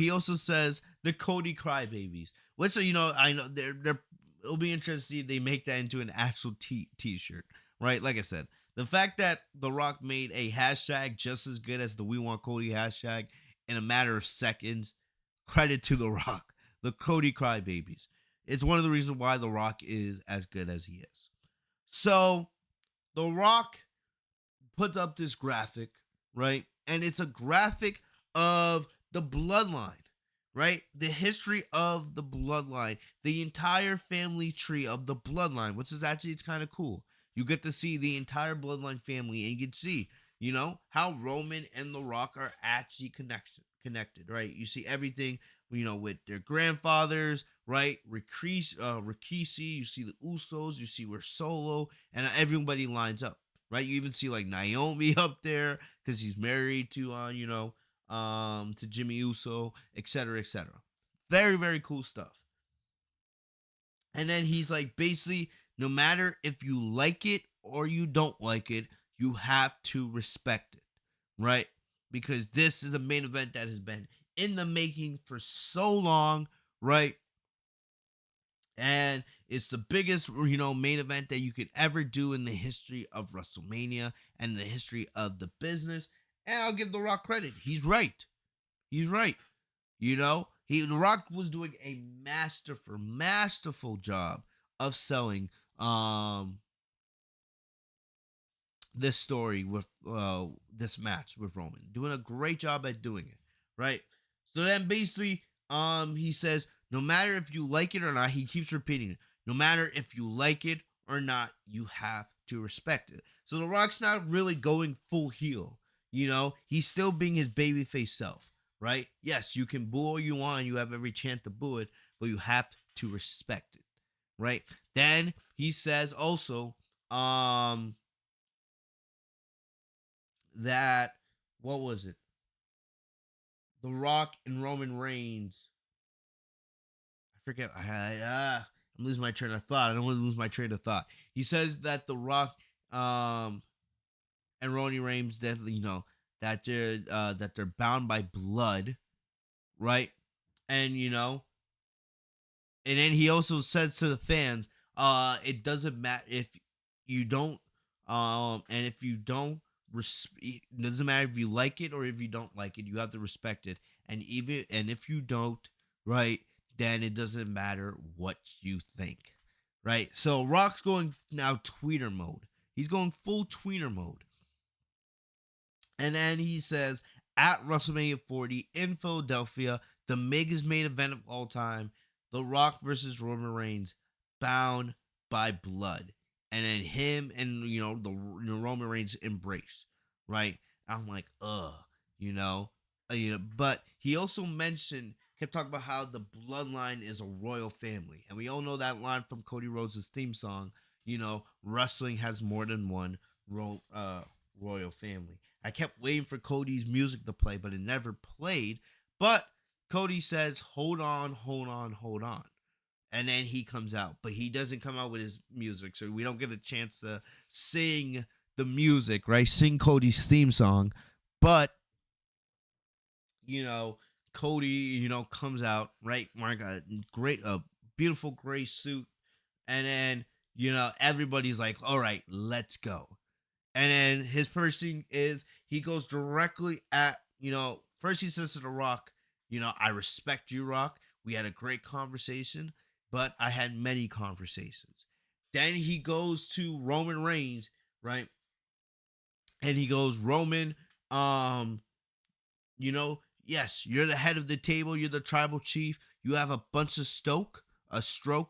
also says the Cody Crybabies. Which I know they're it'll be interesting to see if they make that into an actual t-shirt. Right? Like I said, the fact that The Rock made a hashtag just as good as the We Want Cody hashtag in a matter of seconds, credit to The Rock. The Cody Crybabies. It's one of the reasons why The Rock is as good as he is. So, The Rock puts up this graphic, right? And it's a graphic of the bloodline, right? The history of the bloodline, the entire family tree of the bloodline, which is actually, it's kind of cool. You get to see the entire bloodline family, and you can see, how Roman and The Rock are actually connected, right? You see everything, with their grandfathers, right? Rikishi, you see the Usos, you see where Solo, and everybody lines up. Right, you even see like Naomi up there because he's married to to Jimmy Uso, etc., etc. Very, very cool stuff. And then he's like, basically, no matter if you like it or you don't like it, you have to respect it, right? Because this is a main event that has been in the making for so long, right? And it's the biggest, main event that you could ever do in the history of WrestleMania and the history of the business. And I'll give The Rock credit. He's right. He's right. The Rock was doing a masterful job of selling this story with this match with Roman. Doing a great job at doing it, right? So then basically he says, no matter if you like it or not, he keeps repeating it. No matter if you like it or not, you have to respect it. So The Rock's not really going full heel. He's still being his babyface self, right? Yes, you can boo all you want. You have every chance to boo it, but you have to respect it, right? Then he says also that, what was it? The Rock and Roman Reigns. I forget. I'm losing my train of thought. I don't want to lose my train of thought. He says that The Rock and Roman Reigns, that that they're bound by blood, right? And and then he also says to the fans, it doesn't matter if you don't, and if you don't. It doesn't matter if you like it or if you don't like it. You have to respect it, and if you don't, right, then it doesn't matter what you think, right? So Rock's going now tweener mode. He's going full tweener mode, and then he says at WrestleMania 40 in Philadelphia, the biggest main event of all time, The Rock versus Roman Reigns, bound by blood. And then him and the Roman Reigns embrace, right? I'm like, But he also kept talking about how the bloodline is a royal family, and we all know that line from Cody Rhodes' theme song. Wrestling has more than one royal family. I kept waiting for Cody's music to play, but it never played. But Cody says, "Hold on, hold on, hold on." And then he comes out, but he doesn't come out with his music, so we don't get a chance to sing the music, right? Sing Cody's theme song. But, Cody, comes out, right? Mark got a beautiful gray suit. And then, everybody's like, all right, let's go. And then his first thing is he goes directly at, first he says to The Rock, I respect you, Rock. We had a great conversation. But I had many conversations. Then he goes to Roman Reigns, right? And he goes, Roman, yes, you're the head of the table. You're the tribal chief. You have a bunch of stroke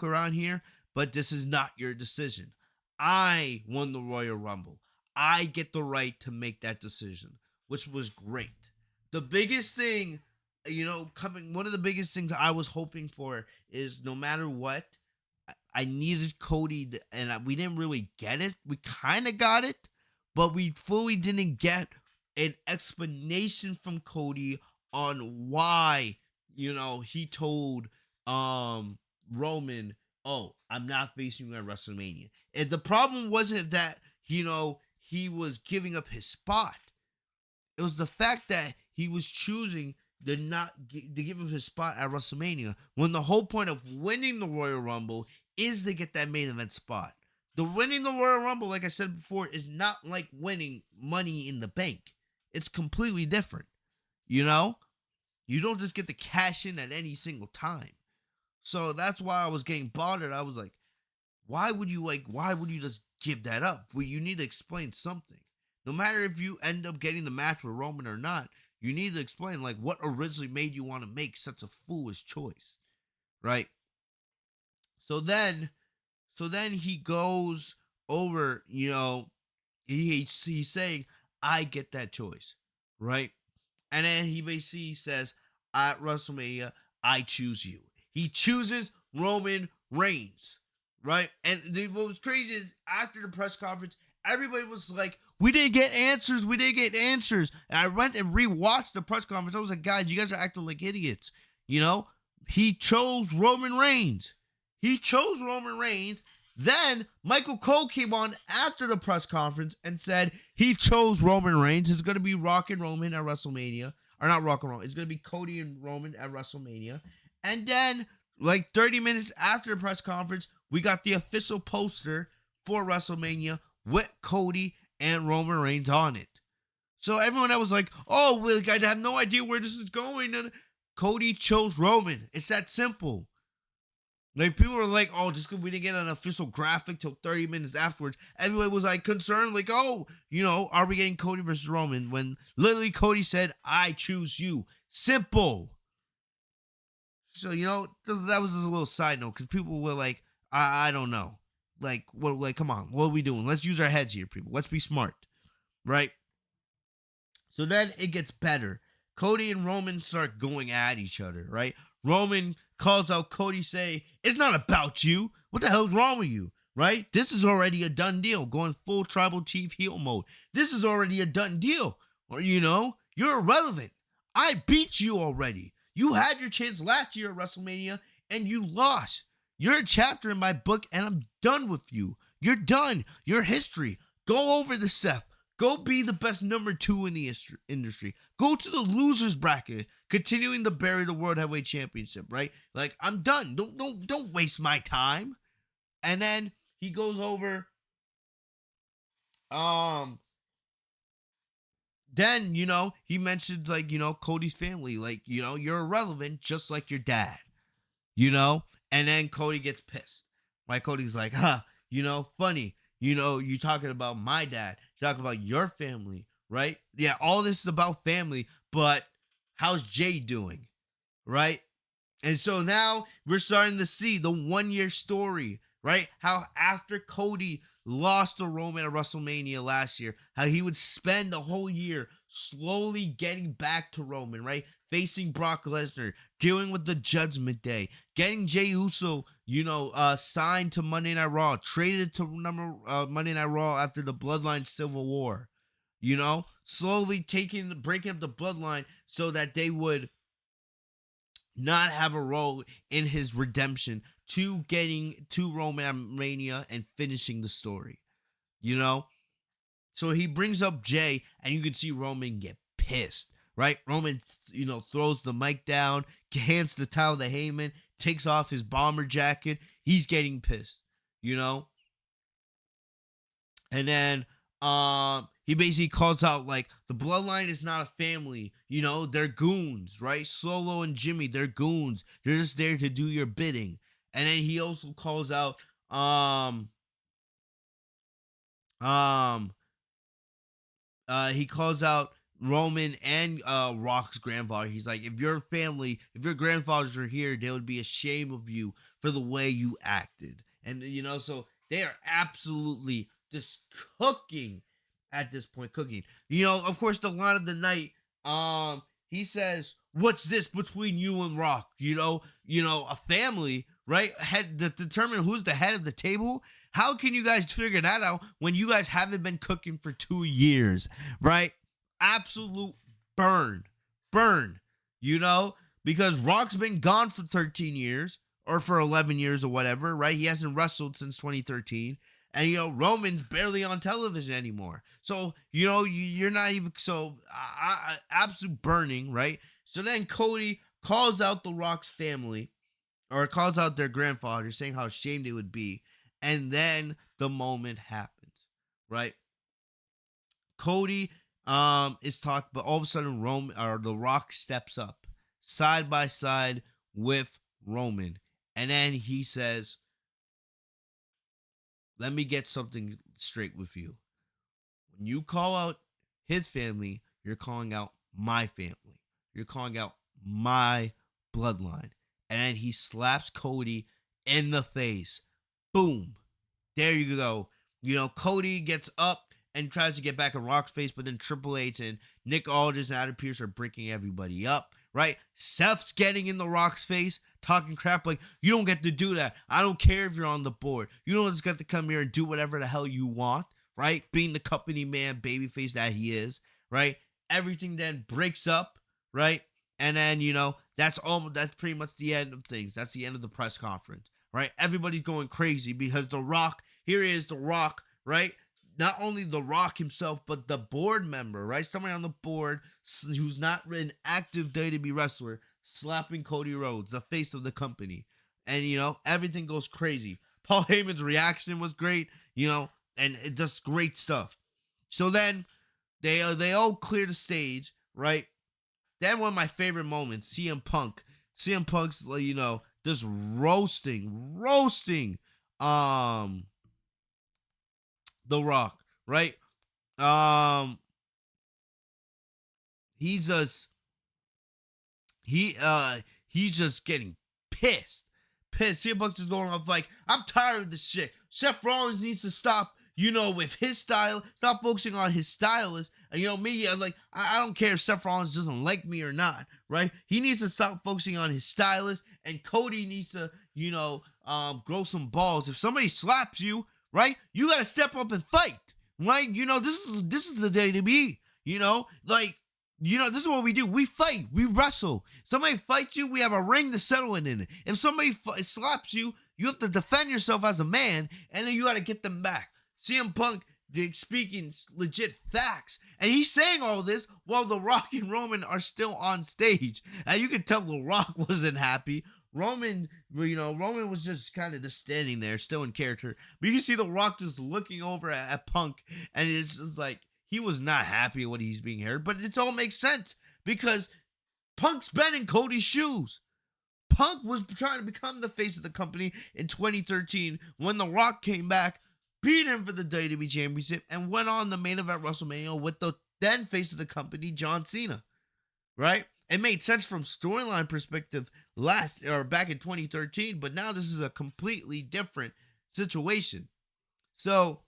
around here, but this is not your decision. I won the Royal Rumble. I get the right to make that decision, which was great. The biggest thing, one of the biggest things I was hoping for is no matter what, I needed Cody, and we didn't really get it. We kind of got it, but we fully didn't get an explanation from Cody on why, he told Roman, oh, I'm not facing you at WrestleMania. And the problem wasn't that, he was giving up his spot. It was the fact that he was choosing to give him his spot at WrestleMania, when the whole point of winning the Royal Rumble is to get that main event spot. The winning the Royal Rumble, like I said before, is not like winning Money in the Bank. It's completely different. You don't just get to cash in at any single time. So that's why I was getting bothered. I was like, why would you just give that up? Well, you need to explain something. No matter if you end up getting the match with Roman or not, you need to explain what originally made you want to make such a foolish choice, right? So then he goes over, he's saying, I get that choice, right? And then he basically says, at WrestleMania, I choose you. He chooses Roman Reigns, right? And what was crazy is after the press conference, everybody was like, we didn't get answers. And I went and rewatched the press conference. I was like, guys, you guys are acting like idiots. He chose Roman Reigns. Then Michael Cole came on after the press conference and said he chose Roman Reigns. It's going to be Rock and Roman at WrestleMania. or not Rock and Roll. It's gonna be Cody and Roman at WrestleMania, and then like 30 minutes after the press conference, we got the official poster for WrestleMania with Cody and Roman Reigns on it. So everyone that was like, "Oh, well, I have no idea where this is going," and Cody chose Roman. It's that simple. Like, people were like, "Oh, just because we didn't get an official graphic till 30 minutes afterwards," everybody was like concerned, like, "Oh, are we getting Cody versus Roman?" When literally Cody said, "I choose you." Simple. So that was just a little side note, because people were like, I don't know, like, what, like, come on, what are we doing? Let's use our heads here, people. Let's be smart, right? So then it gets better. Cody and Roman start going at each other, right? Roman calls out Cody, say, "It's not about you. What the hell's wrong with you?" Right? This is already a done deal. Going full tribal chief heel mode. This is already a done deal. Or, you're irrelevant. I beat you already. You had your chance last year at WrestleMania and you lost. You're a chapter in my book and I'm done with you. You're done. You're history. Go over the Seth. Go be the best number 2 in the industry. Go to the losers bracket, continuing to bury the World Heavyweight Championship, right? Like, I'm done. Don't waste my time. And then he goes over. Then he mentioned, like, Cody's family, like, you're irrelevant, just like your dad, And then Cody gets pissed. Right? Cody's like, funny. You talking about my dad. You're talking about your family, right? Yeah, all this is about family, but how's Jay doing, right? And so now we're starting to see the 1-year story, right? How after Cody lost to Roman at WrestleMania last year, how he would spend the whole year slowly getting back to Roman, right? Facing Brock Lesnar, dealing with the Judgment Day, getting Jey Uso, signed to Monday Night Raw, traded to Monday Night Raw after the Bloodline Civil War, slowly breaking up the Bloodline so that they would not have a role in his redemption, to getting to Romania and finishing the story, So he brings up Jay, and you can see Roman get pissed, right? Roman, throws the mic down, hands the towel to Heyman, takes off his bomber jacket. He's getting pissed, And then he basically calls out, like, the Bloodline is not a family, they're goons, right? Solo and Jimmy, they're goons. They're just there to do your bidding. And then he also calls out he calls out Roman and Rock's grandfather. He's like, if your grandfathers were here, they would be ashamed of you for the way you acted. And so they are absolutely just cooking at this point. Of course, the line of the night, he says, "What's this between you and Rock? A family, right? Head to determine who's the head of the table. How can you guys figure that out when you guys haven't been cooking for 2 years, right?" Absolute burn, because Rock's been gone for 13 years or for 11 years or whatever, right? He hasn't wrestled since 2013. And, Roman's barely on television anymore. So, you're not even, absolute burning, right? So then Cody calls out the Rock's family, or calls out their grandfather, saying how ashamed they would be. And then the moment happens, right? Cody is talking, but all of a sudden the Rock steps up side by side with Roman. And then he says, "Let me get something straight with you. When you call out his family, you're calling out my family. You're calling out my bloodline." And then he slaps Cody in the face. Boom. There you go. Cody gets up and tries to get back in Rock's face, but then Triple H and Nick Aldis and Adam Pearce are breaking everybody up, right? Seth's getting in the Rock's face, talking crap like, "You don't get to do that. I don't care if you're on the board. You don't just get to come here and do whatever the hell you want," right? Being the company man, babyface that he is, right? Everything then breaks up, right? And then, that's pretty much the end of things. That's the end of the press conference, right? Everybody's going crazy because The Rock, here is The Rock, right? not only The Rock himself, but the board member, right? Somebody on the board who's not an active WWE wrestler slapping Cody Rhodes, the face of the company. And, everything goes crazy. Paul Heyman's reaction was great, and it just great stuff. So then they all clear the stage, right? Then one of my favorite moments, CM Punk. CM Punk's, just roasting, The Rock, right? He's just getting pissed. CM Punk's just going off like, I'm tired of this shit. Seth Rollins needs to stop, with his style, stop focusing on his stylist. And me, I don't care if Seth Rollins doesn't like me or not, right? He needs to stop focusing on his stylist, and Cody needs to, grow some balls. If somebody slaps you, right, you gotta step up and fight, right? This is the day to be. This is what we do. We fight. We wrestle. Somebody fights you, we have a ring to settle it in. If somebody slaps you, you have to defend yourself as a man, and then you got to get them back. CM Punk speaking legit facts, and he's saying all this while The Rock and Roman are still on stage. And you can tell The Rock wasn't happy. Roman was just kind of just standing there, still in character. But you can see The Rock just looking over at Punk, and it's just like, he was not happy with what he's being heard, but it all makes sense because Punk's been in Cody's shoes. Punk was trying to become the face of the company in 2013 when The Rock came back, beat him for the WWE Championship, and went on the main event WrestleMania with the then face of the company, John Cena. Right? It made sense from storyline perspective back in 2013, but now this is a completely different situation. So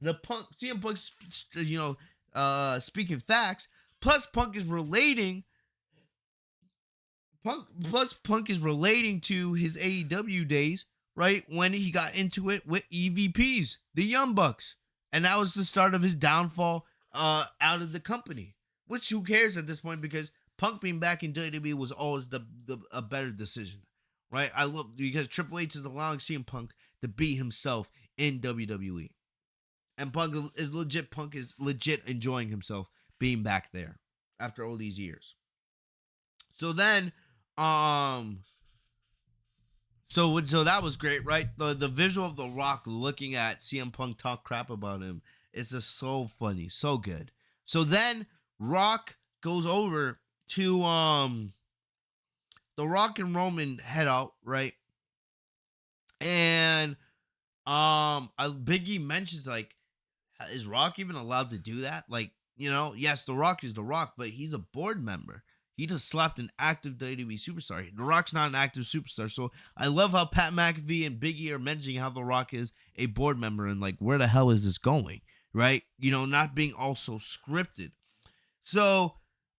CM Punk, speaking facts. Plus, Punk is relating to his AEW days, right? When he got into it with EVPs, the Young Bucks, and that was the start of his downfall out of the company. Which who cares at this point, because Punk being back in WWE was always a better decision, right? Because Triple H is allowing CM Punk to be himself in WWE. And Punk is legit enjoying himself being back there after all these years. So then, so that was great, right? The visual of The Rock looking at CM Punk talk crap about him is just so funny, so good. So then Rock goes over to The Rock and Roman head out, right? And Biggie mentions, like, is Rock even allowed to do that? Like, yes, The Rock is The Rock, but he's a board member. He just slapped an active WWE superstar. The Rock's not an active superstar. So I love how Pat McAfee and Biggie are mentioning how The Rock is a board member, and like, where the hell is this going? Right? Not being also scripted. So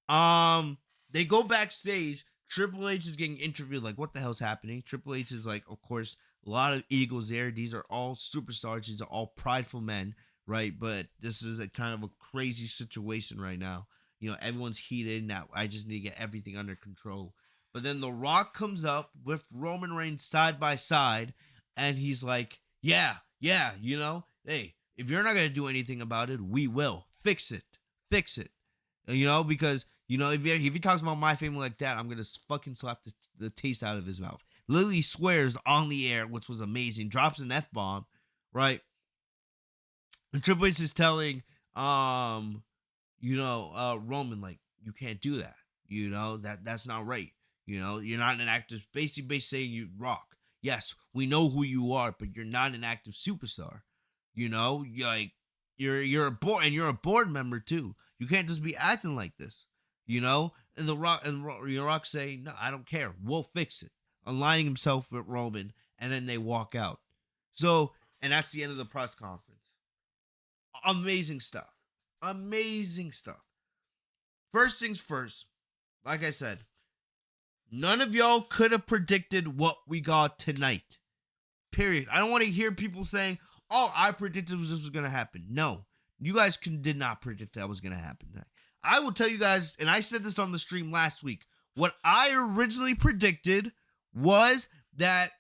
they go backstage. Triple H is getting interviewed, like, what the hell's happening? Triple H is like, of course, a lot of egos there. These are all superstars. These are all prideful men. Right, but this is a kind of a crazy situation right now. Everyone's heated now. I just need to get everything under control. But then The Rock comes up with Roman Reigns side by side, and he's like, hey, if you're not going to do anything about it, we will. Fix it. Because, if he talks about my family like that, I'm going to fucking slap the taste out of his mouth. Lily swears on the air, which was amazing, drops an F-bomb, right? And Triple H is telling, Roman, like, you can't do that. That's not right. You're not an active, basically saying you Rock. Yes, we know who you are, but you're not an active superstar. You're a board member too. You can't just be acting like this. And The Rock saying, no, I don't care. We'll fix it. Aligning himself with Roman, and then they walk out. So, and that's the end of the press conference. Amazing stuff. First things first, like I said, none of y'all could have predicted what we got tonight. Period. I don't want to hear people saying, oh, I predicted this was going to happen. No, you guys did not predict that was going to happen tonight. I will tell you guys, and I said this on the stream last week, what I originally predicted was that,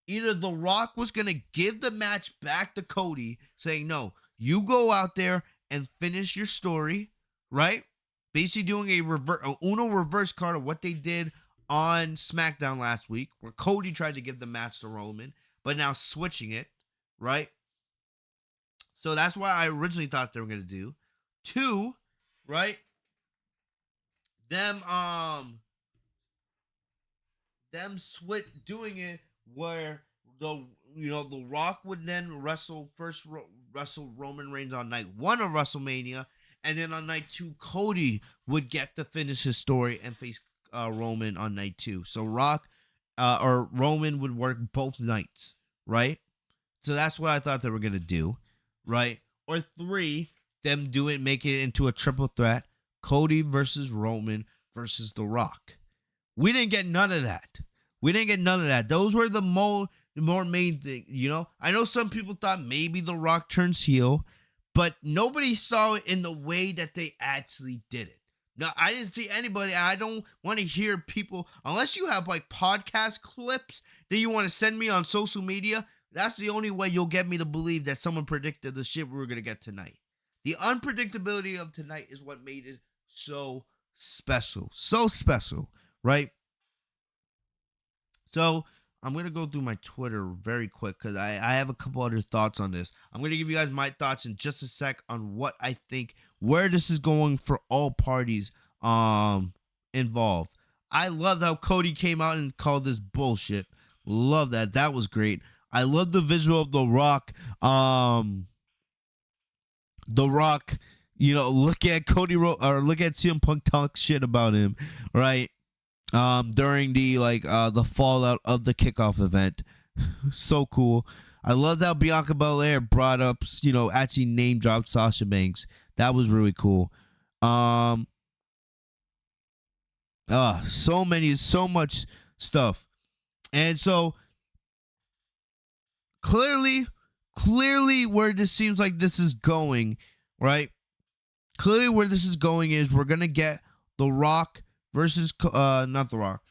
Either The Rock was going to give the match back to Cody, saying, no, you go out there and finish your story, right? Basically doing a Uno reverse card of what they did on SmackDown last week, where Cody tried to give the match to Roman, but now switching it, right? So that's what I originally thought they were going to do. 2, right? Them switch doing it where the Rock would then wrestle Roman Reigns on night 1 of WrestleMania, and then on night 2 Cody would get to finish his story and face Roman on night 2. So Roman would work both nights, right? So that's what I thought they were gonna do, right? Or 3, them make it into a triple threat: Cody versus Roman versus The Rock. We didn't get none of that. Those were the more main thing, I know some people thought maybe The Rock turns heel, but nobody saw it in the way that they actually did it. No, I didn't see anybody, and I don't want to hear people, unless you have like podcast clips that you want to send me on social media. That's the only way you'll get me to believe that someone predicted the shit we were going to get tonight. The unpredictability of tonight is what made it so special, right? So I'm going to go through my Twitter very quick because I have a couple other thoughts on this. I'm going to give you guys my thoughts in just a sec on what I think, where this is going for all parties involved. I loved how Cody came out and called this bullshit. Love that. That was great. I love the visual of The Rock. The Rock, look at Cody or look at CM Punk talk shit about him, right? During the fallout of the Kickoff event. So cool. I loved how Bianca Belair brought up, actually name dropped Sasha Banks. That was really cool. So much stuff. And so clearly where this seems like this is going, right? Clearly where this is going is we're going to get The Rock versus not The Rock.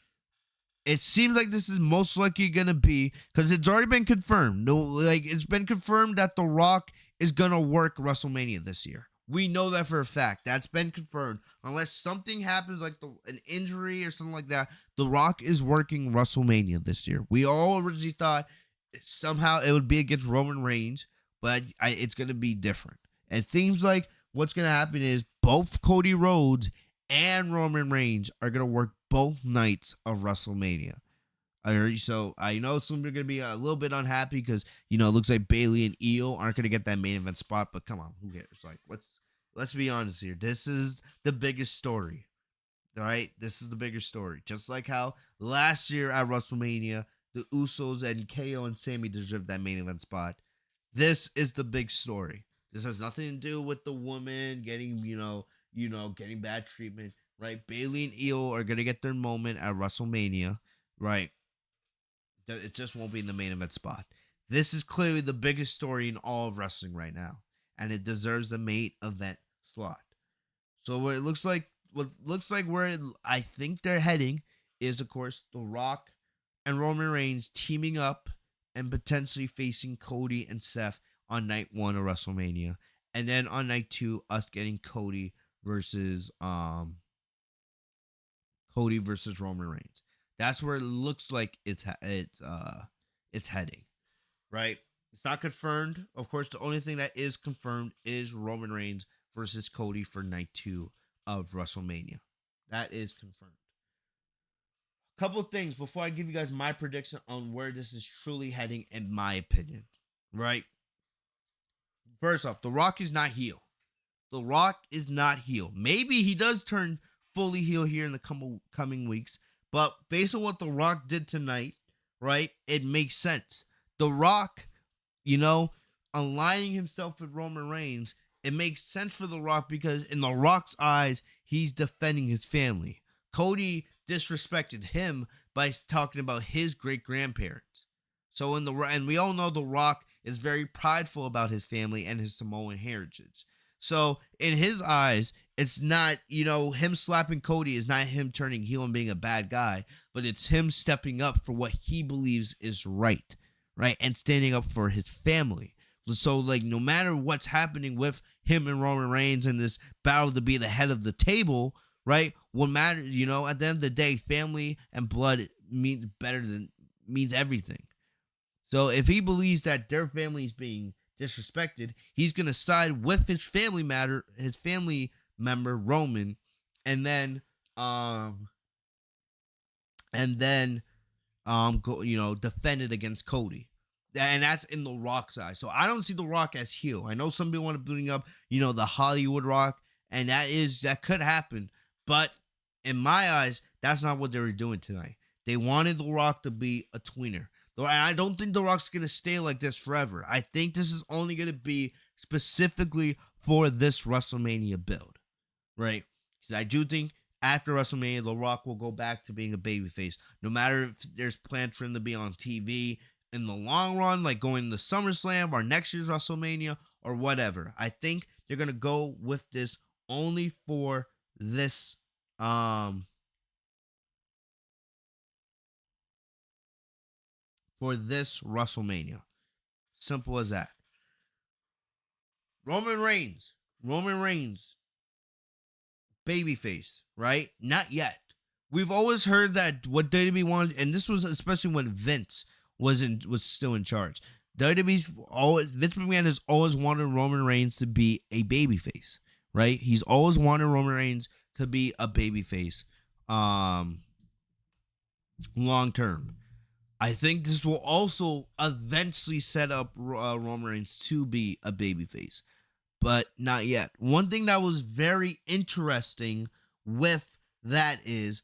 It seems like this is most likely gonna be, because it's already been confirmed. It's been confirmed that The Rock is gonna work WrestleMania this year. We know that for a fact. That's been confirmed. Unless something happens like an injury or something like that, The Rock is working WrestleMania this year. We all originally thought somehow it would be against Roman Reigns, but it's gonna be different. And it seems like what's gonna happen is both Cody Rhodes and Roman Reigns are going to work both nights of WrestleMania. So I know some are going to be a little bit unhappy because, it looks like Bayley and Io aren't going to get that main event spot, but come on, who cares? Let's be honest here. This is the biggest story, all right? This is the bigger story. Just like how last year at WrestleMania, the Usos and KO and Sami deserved that main event spot. This is the big story. This has nothing to do with the woman getting, getting bad treatment, right? Bayley and Io are going to get their moment at WrestleMania, right? It just won't be in the main event spot. This is clearly the biggest story in all of wrestling right now, and it deserves the main event slot. So where I think they're heading is, of course, The Rock and Roman Reigns teaming up and potentially facing Cody and Seth on night 1 of WrestleMania. And then on night 2, us getting Cody versus Roman Reigns. That's where it looks like it's heading, right? It's not confirmed. Of course, the only thing that is confirmed is Roman Reigns versus Cody for night 2 of WrestleMania. That is confirmed. Couple things before I give you guys my prediction on where this is truly heading, in my opinion, right? First off, The Rock is not heel. The Rock is not heel. Maybe he does turn fully heel here in the coming weeks, but based on what The Rock did tonight, right, it makes sense. The Rock, aligning himself with Roman Reigns, it makes sense for The Rock because in The Rock's eyes, he's defending his family. Cody disrespected him by talking about his great-grandparents. So and we all know The Rock is very prideful about his family and his Samoan heritage. So in his eyes, it's not, him slapping Cody is not him turning heel and being a bad guy, but it's him stepping up for what he believes is right. right? And standing up for his family. So, like, no matter what's happening with him and Roman Reigns in this battle to be the head of the table, right? What matters, at the end of the day, family and blood means everything. So if he believes that their family is being disrespected, he's gonna side with his family member Roman, and then defend it against Cody. And that's in The Rock's eye. So I don't see The Rock as heel. I know some people want to bring up, the Hollywood Rock, and that could happen. But in my eyes, that's not what they were doing tonight. They wanted The Rock to be a tweener. And I don't think The Rock's going to stay like this forever. I think this is only going to be specifically for this WrestleMania build, right? Because I do think after WrestleMania, The Rock will go back to being a babyface. No matter if there's plans for him to be on TV in the long run, like going to SummerSlam or next year's WrestleMania or whatever. I think they're going to go with this only for this WrestleMania. Simple as that. Roman Reigns, babyface, right? Not yet. We've always heard that what WWE wanted, and this was especially when Vince was still in charge. Vince McMahon has always wanted Roman Reigns to be a babyface, right? He's always wanted Roman Reigns to be a babyface, long term. I think this will also eventually set up Roman Reigns to be a babyface, but not yet. One thing that was very interesting with that is,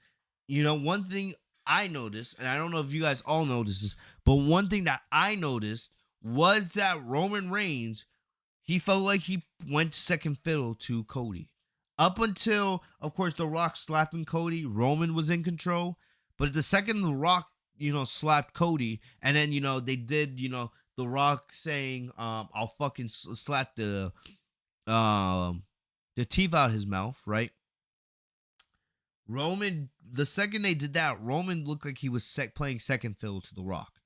one thing I noticed, and I don't know if you guys all noticed this, but one thing that I noticed was that Roman Reigns, he felt like he went second fiddle to Cody. Up until, of course, The Rock slapping Cody, Roman was in control. But the second The Rock, slapped Cody, and then, they did, The Rock saying, I'll fucking slap the teeth out his mouth, right? Roman, the second they did that, Roman looked like he was playing second fiddle to The Rock.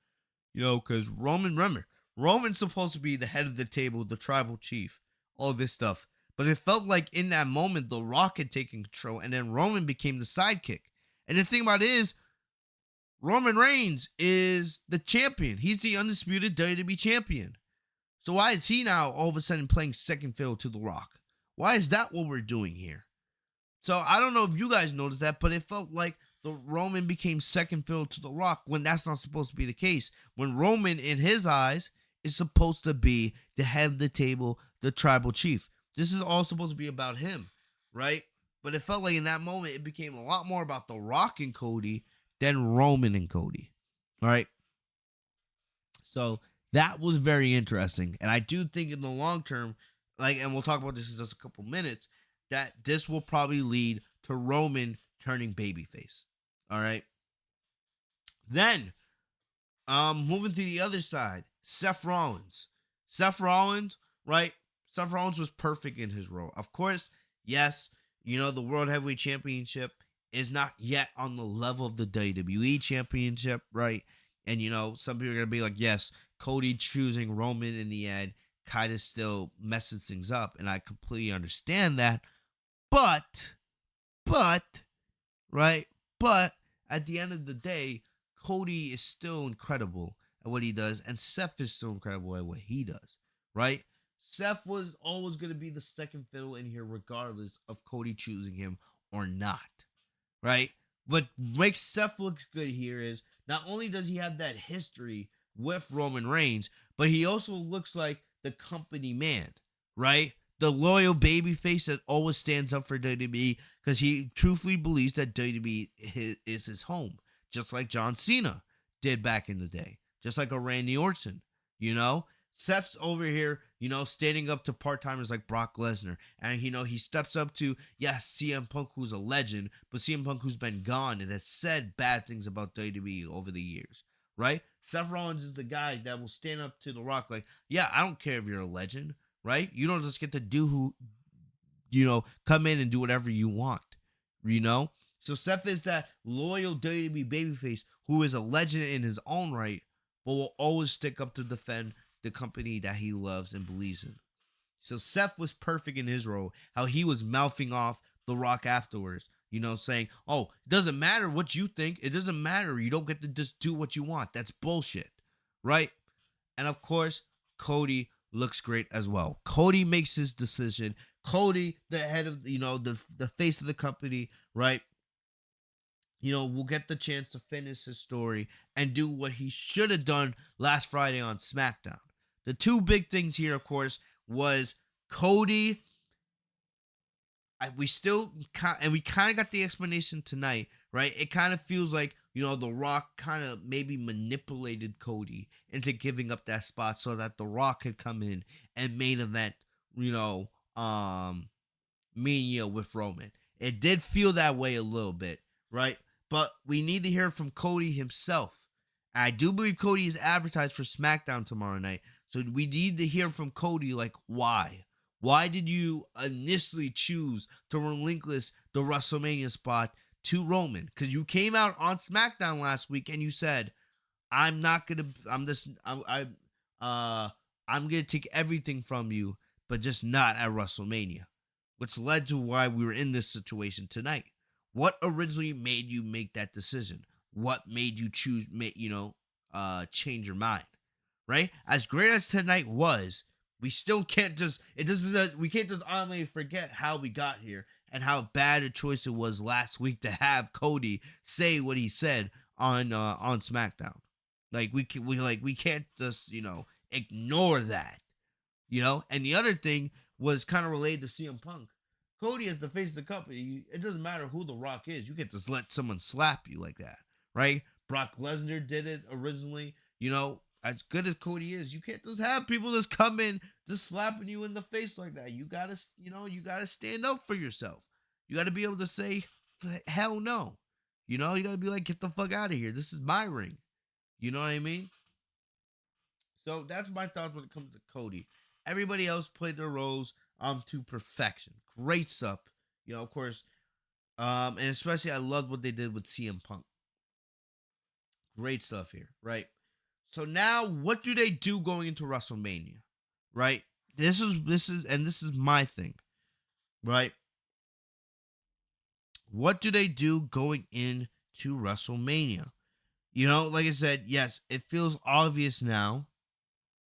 Because Roman's supposed to be the head of the table, the tribal chief, all this stuff. But it felt like in that moment, The Rock had taken control, and then Roman became the sidekick. And the thing about it is, Roman Reigns is the champion. He's the undisputed WWE champion. So why is he now all of a sudden playing second fiddle to The Rock? Why is that what we're doing here? So I don't know if you guys noticed that, but it felt like the Roman became second fiddle to The Rock when that's not supposed to be the case. When Roman, in his eyes, is supposed to be the head of the table, the tribal chief. This is all supposed to be about him, right? But it felt like in that moment, it became a lot more about The Rock and Cody than Roman and Cody, all right? So that was very interesting. And I do think in the long term, and we'll talk about this in just a couple minutes, that this will probably lead to Roman turning babyface. All right. Then, moving to the other side, Seth Rollins. Right? Seth Rollins was perfect in his role. Of course, yes, the World Heavyweight Championship is not yet on the level of the WWE Championship, right? And, some people are going to be like, yes, Cody choosing Roman in the end kind of still messes things up. And I completely understand that. But, right? But at the end of the day, Cody is still incredible at what he does, and Seth is still incredible at what he does, right? Seth was always going to be the second fiddle in here, regardless of Cody choosing him or not, right? What makes Seth look good here is not only does he have that history with Roman Reigns, but he also looks like the company man, right? The loyal babyface that always stands up for WWE because he truthfully believes that WWE is his home, just like John Cena did back in the day, just like a Randy Orton, Seth's over here, standing up to part-timers like Brock Lesnar. And, he steps up to, yes, CM Punk, who's a legend, but CM Punk, who's been gone and has said bad things about WWE over the years, right? Seth Rollins is the guy that will stand up to The Rock like, yeah, I don't care if you're a legend, right? You don't just get to do come in and do whatever you want, So Seth is that loyal WWE babyface who is a legend in his own right, but will always stick up to defend the company that he loves and believes in. So Seth was perfect in his role, how he was mouthing off The Rock afterwards, saying, oh, it doesn't matter what you think. It doesn't matter. You don't get to just do what you want. That's bullshit, right? And of course, Cody looks great as well. Cody makes his decision. Cody, the head of, the face of the company, right? Will get the chance to finish his story and do what he should have done last Friday on SmackDown. The two big things here, of course, was Cody. We kind of got the explanation tonight, right? It kind of feels like, The Rock kind of maybe manipulated Cody into giving up that spot so that The Rock could come in and main event, Mania with Roman. It did feel that way a little bit, right? But we need to hear from Cody himself. I do believe Cody is advertised for SmackDown tomorrow night. So we need to hear from Cody, like, why? Why did you initially choose to relinquish the WrestleMania spot to Roman? Because you came out on SmackDown last week and you said, I'm gonna take everything from you, but just not at WrestleMania. Which led to why we were in this situation tonight. What originally made you make that decision? What made you change your mind? Right? As great as tonight was, we still can't we can't just honestly forget how we got here and how bad a choice it was last week to have Cody say what he said on SmackDown. We can't just, ignore that. And the other thing was kind of related to CM Punk. Cody is the face of the company. It doesn't matter who The Rock is. You can't just let someone slap you like that, right? Brock Lesnar did it originally. As good as Cody is, you can't just have people just come in just slapping you in the face like that. You gotta stand up for yourself. You gotta be able to say, hell no. You gotta be like, get the fuck out of here. This is my ring. You know what I mean? So that's my thoughts when it comes to Cody. Everybody else played their roles to perfection. Great stuff. Of course. And especially I loved what they did with CM Punk. Great stuff here, right? So now what do they do going into WrestleMania? Right? This is my thing. Right? What do they do going into WrestleMania? Like I said, yes, it feels obvious now.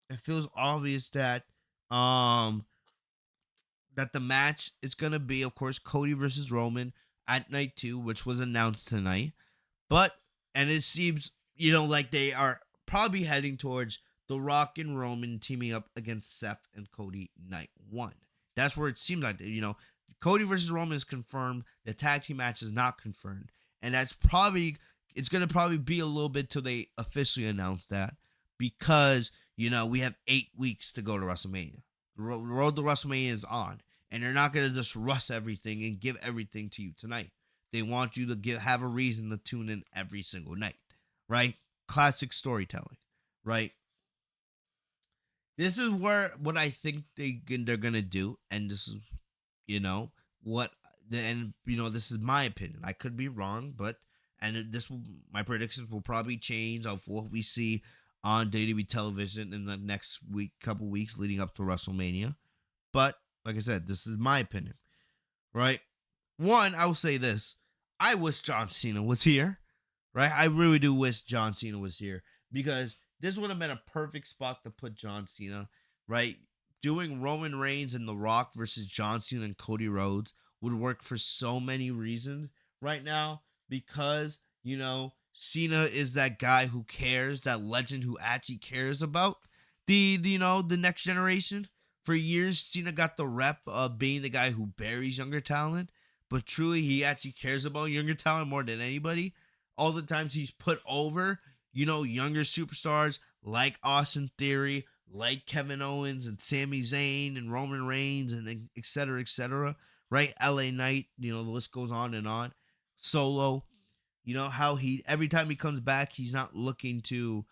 It feels obvious that that the match is going to be, of course, Cody versus Roman at night 2, which was announced tonight. And it seems, like they are probably heading towards The Rock and Roman teaming up against Seth and Cody night 1. That's where it seems like, Cody versus Roman is confirmed. The tag team match is not confirmed. And it's going to probably be a little bit till they officially announce that, because, we have 8 weeks to go to WrestleMania. The road to WrestleMania is on, and they're not going to just rush everything and give everything to you tonight. They want you to have a reason to tune in every single night, right? Classic storytelling, right? This is what I think they're going to do, and this is, this is my opinion. I could be wrong, but my predictions will probably change of what we see on WWE television in the next couple weeks leading up to WrestleMania. But like I said, this is my opinion, right? One, I will say this: I wish John Cena was here, right? I really do wish John Cena was here, because this would have been a perfect spot to put John Cena, right? Doing Roman Reigns and The Rock versus John Cena and Cody Rhodes would work for so many reasons right now, because Cena is that guy who cares, that legend who actually cares about the next generation. For years, Cena got the rep of being the guy who buries younger talent, but truly he actually cares about younger talent more than anybody. All the times he's put over, younger superstars like Austin Theory, like Kevin Owens and Sami Zayn and Roman Reigns and et cetera, right? LA Knight, the list goes on and on. Solo. How every time he comes back, he's not looking to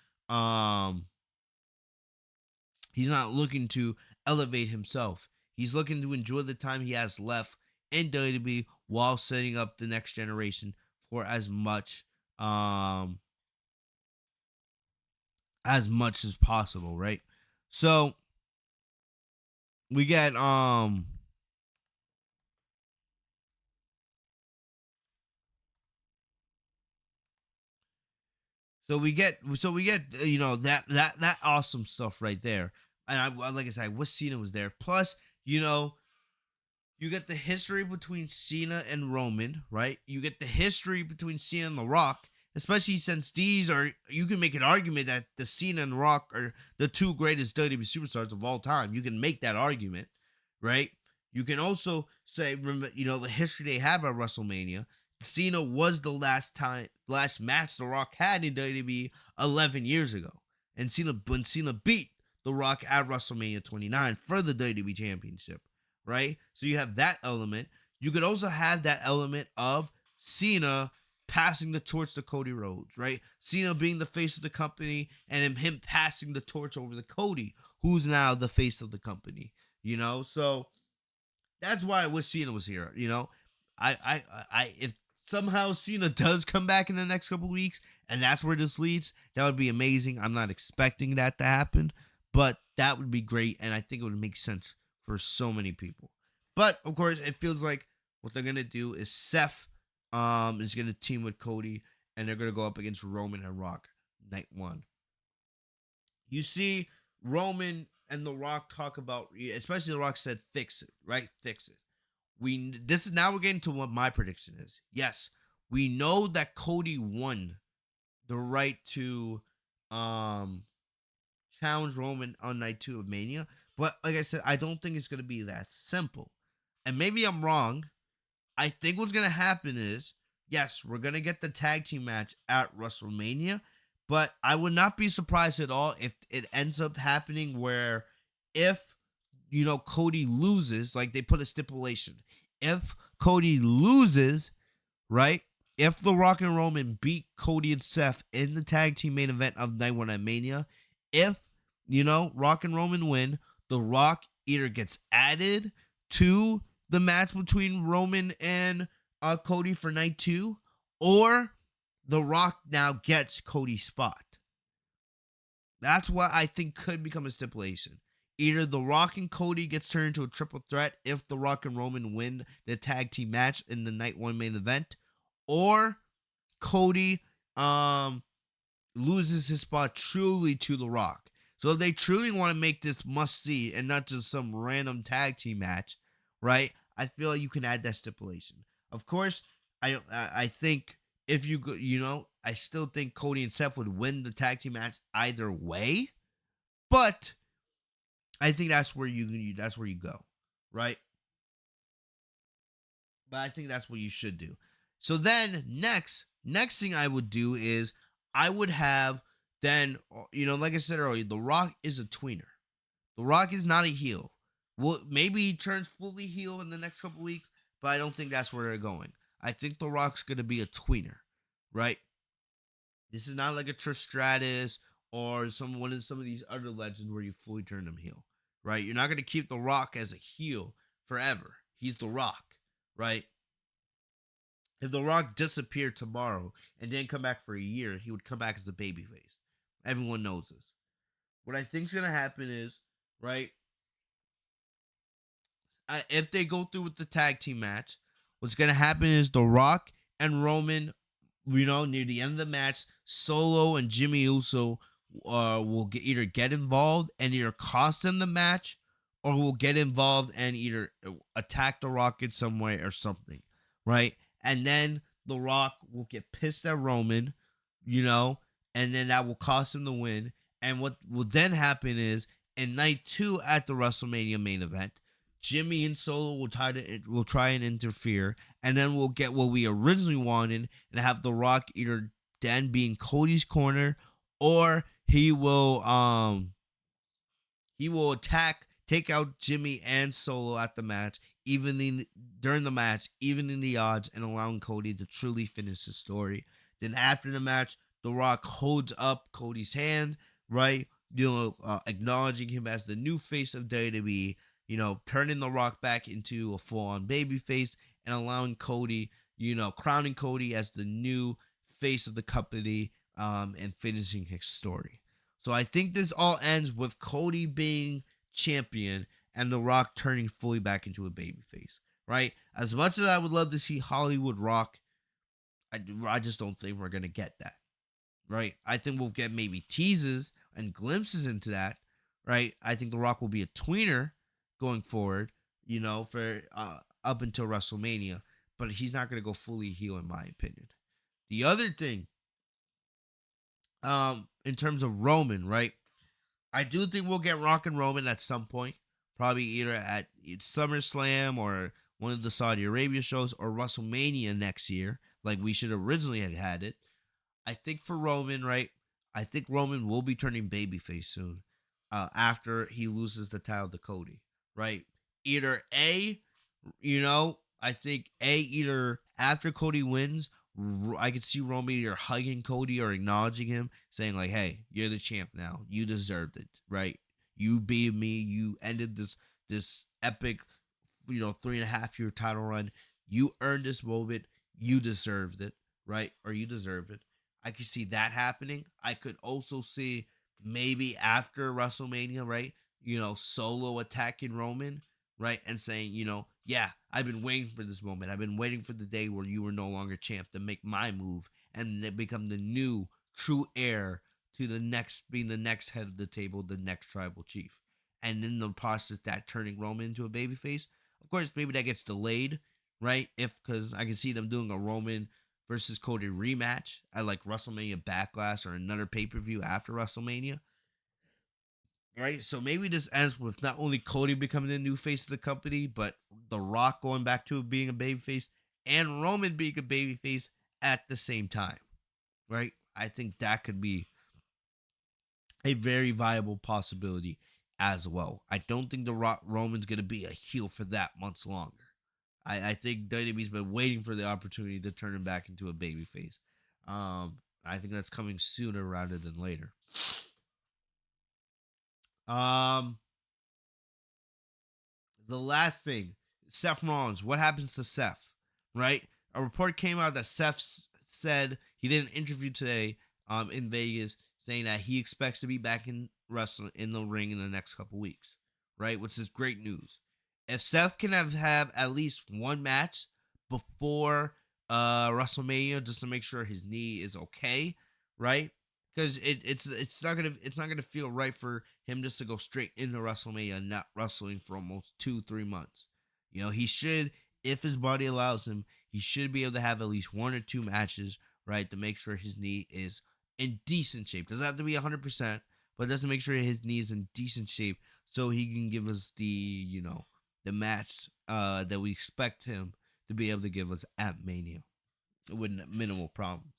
elevate himself. He's looking to enjoy the time he has left in WWE while setting up the next generation for as much as much as possible, right? So we get so we get that awesome stuff right there. And like I said, I wish Cena was there. Plus, you know, you get the history between Cena and Roman, right? You get the history between Cena and The Rock, especially since these are, you can make an argument that the Cena and The Rock are the two greatest WWE superstars of all time. You can make that argument, right? You can also say, remember, the history they have at WrestleMania. Cena was the last match The Rock had in WWE 11 years ago. And when Cena beat The Rock at WrestleMania 29 for the WWE Championship, right? So you have that element. You could also have that element of Cena passing the torch to Cody Rhodes, right? Cena being the face of the company and him passing the torch over to Cody, who's now the face of the company, So that's why I wish Cena was here, if somehow Cena does come back in the next couple weeks and that's where this leads, that would be amazing. I'm not expecting that to happen, but that would be great, and I think it would make sense for so many people. But of course, it feels like what they're gonna do is Seth is gonna team with Cody, and they're gonna go up against Roman and Rock night one. You see Roman and The Rock talk about, especially The Rock said, "Fix it, right? Fix it." This is now we're getting to what my prediction is. Yes, we know that Cody won the right to challenge Roman on night 2 of Mania, but like I said, I don't think it's gonna be that simple. And maybe I'm wrong. I think what's gonna happen is, yes, we're gonna get the tag team match at WrestleMania, but I would not be surprised at all if it ends up happening where, if Cody loses, like they put a stipulation. If Cody loses, right? If The Rock and Roman beat Cody and Seth in the tag team main event of night 1 at Mania, if Rock and Roman win, The Rock either gets added to the match between Roman and Cody for night 2, or The Rock now gets Cody's spot. That's what I think could become a stipulation. Either The Rock and Cody gets turned into a triple threat if The Rock and Roman win the tag team match in the night 1 main event, or Cody loses his spot truly to The Rock. So if they truly want to make this must see and not just some random tag team match, right? I feel like you can add that stipulation. Of course, I think if you go, I still think Cody and Seth would win the tag team match either way, but I think that's where you go, right? But I think that's what you should do. So then next thing I would do is I would have then, like I said earlier, The Rock is a tweener. The Rock is not a heel. Well, maybe he turns fully heel in the next couple weeks, but I don't think that's where they're going. I think The Rock's going to be a tweener, right? This is not like a Trish Stratus or some of these other legends where you fully turn them heel, right? You're not going to keep The Rock as a heel forever. He's The Rock, right? If The Rock disappeared tomorrow and didn't come back for a year, he would come back as a babyface. Everyone knows this. What I think's gonna happen is, right? If they go through with the tag team match, what's gonna happen is The Rock and Roman, near the end of the match, Solo and Jimmy Uso will either get involved and either cost them the match, or will get involved and either attack The Rock in some way or something, right? And then The Rock will get pissed at Roman, and then that will cost him the win. And what will then happen is, in night 2 at the WrestleMania main event, Jimmy and Solo will try and interfere, and then we'll get what we originally wanted and have The Rock either then be in Cody's corner, or he will attack, take out Jimmy and Solo at the match, during the match, evening the odds, and allowing Cody to truly finish the story. Then after the match, The Rock holds up Cody's hand, right? Acknowledging him as the new face of WWE, turning The Rock back into a full-on baby face and allowing Cody, crowning Cody as the new face of the company, and finishing his story. So I think this all ends with Cody being champion and The Rock turning fully back into a babyface, right? As much as I would love to see Hollywood Rock, I just don't think we're going to get that, right? I think we'll get maybe teases and glimpses into that, right? I think The Rock will be a tweener going forward, for up until WrestleMania, but he's not going to go fully heel, in my opinion. The other thing, in terms of Roman, right? I do think we'll get Rock and Roman at some point, probably either at SummerSlam or one of the Saudi Arabia shows or WrestleMania next year, like we should originally have had it. I think for Roman, right? I think Roman will be turning babyface soon, after he loses the title to Cody, right? Either I think either after Cody wins, I could see Roman either hugging Cody or acknowledging him, saying like, "Hey, you're the champ now. You deserved it, right? You beat me. You ended this epic, 3.5 year title run. You earned this moment. You deserved it, right? Or you deserve it." I could see that happening. I could also see maybe after WrestleMania, right? Solo attacking Roman, right? And saying, yeah, I've been waiting for this moment. I've been waiting for the day where you were no longer champ to make my move and become the new true heir to being the next head of the table, the next tribal chief. And in the process, that turning Roman into a babyface. Of course, maybe that gets delayed, right? Because I can see them doing a Roman versus Cody rematch at like WrestleMania Backlash or another pay-per-view after WrestleMania. Right? So maybe this ends with not only Cody becoming the new face of the company, but The Rock going back to being a babyface and Roman being a babyface at the same time. Right? I think that could be a very viable possibility as well. I don't think Roman's going to be a heel for that much longer. I think WWE's been waiting for the opportunity to turn him back into a babyface. I think that's coming sooner rather than later. The last thing, Seth Rollins. What happens to Seth? Right? A report came out that Seth said he did an interview today, in Vegas, saying that he expects to be back in wrestling in the ring in the next couple weeks. Right? Which is great news. If Seth can have at least one match before WrestleMania, just to make sure his knee is okay, right? Because it's not gonna feel right for him just to go straight into WrestleMania and not wrestling for almost 2-3 months. He should, if his body allows him, he should be able to have at least 1 or 2 matches, right, to make sure his knee is in decent shape. Doesn't have to be 100%, but just to make sure his knee is in decent shape so he can give us the match that we expect him to be able to give us at Mania with minimal problems.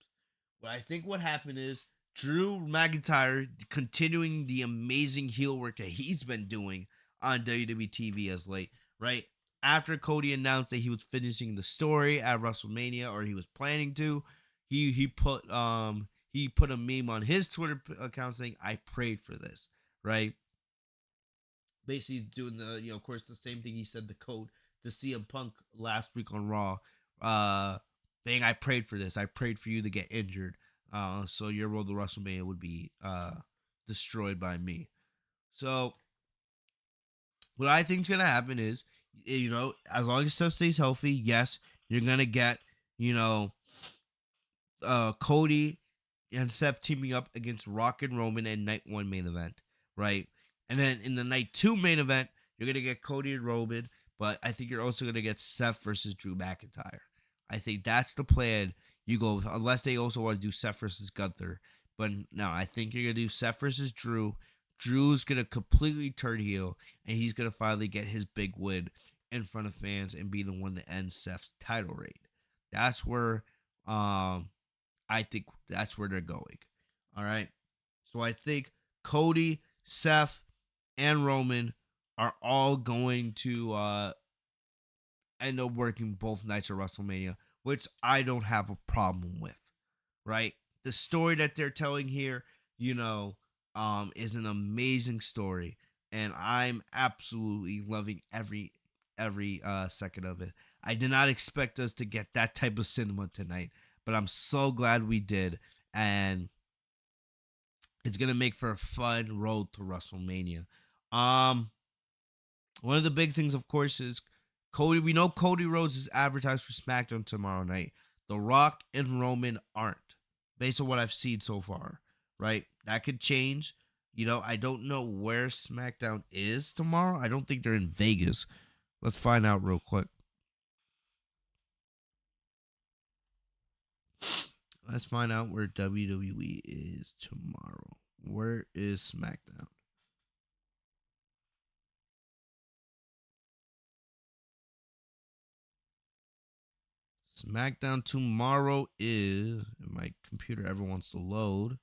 But I think what happened is Drew McIntyre continuing the amazing heel work that he's been doing on WWE TV as late, right? After Cody announced that he was finishing the story at WrestleMania, or he was planning to, he put a meme on his Twitter account saying, "I prayed for this," right? Basically doing of course, the same thing he said to CM Punk last week on Raw, saying, "I prayed for this. I prayed for you to get injured, so your road to WrestleMania would be destroyed by me." So what I think is gonna happen is, as long as Seth stays healthy, yes, you're gonna get, Cody and Seth teaming up against Rock and Roman in night 1 main event, right? And then in the night 2 main event, you're gonna get Cody and Roman, but I think you're also gonna get Seth versus Drew McIntyre. I think that's the plan. You go, unless they also want to do Seth versus Gunther. But no, I think you're gonna do Seth versus Drew. Drew's gonna completely turn heel, and he's gonna finally get his big win in front of fans and be the one to end Seth's title reign. That's where I think that's where they're going. All right. So I think Cody, Seth, and Roman are all going to end up working both nights of WrestleMania, which I don't have a problem with. Right? The story that they're telling here, is an amazing story, and I'm absolutely loving every second of it. I did not expect us to get that type of cinema tonight, but I'm so glad we did. And It's gonna make for a fun road to WrestleMania. Um, One of the big things, of course, is Cody. We know Cody Rhodes is advertised for SmackDown tomorrow night. The Rock and Roman aren't, based on what I've seen so far. Right, that could change. I don't know where SmackDown is tomorrow. I don't think they're in Vegas. Let's find out real quick. Let's find out where WWE is tomorrow. Where is SmackDown? SmackDown tomorrow is. My computer ever wants to load.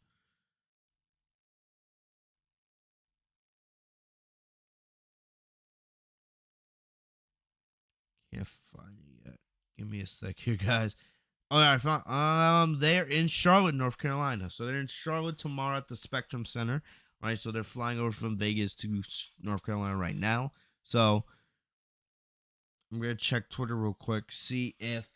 Can't find it yet. Give me a sec here, guys. Oh, yeah, I found. They're in Charlotte, North Carolina. So they're in Charlotte tomorrow at the Spectrum Center. Right, so they're flying over from Vegas to North Carolina right now. So I'm gonna check Twitter real quick, see if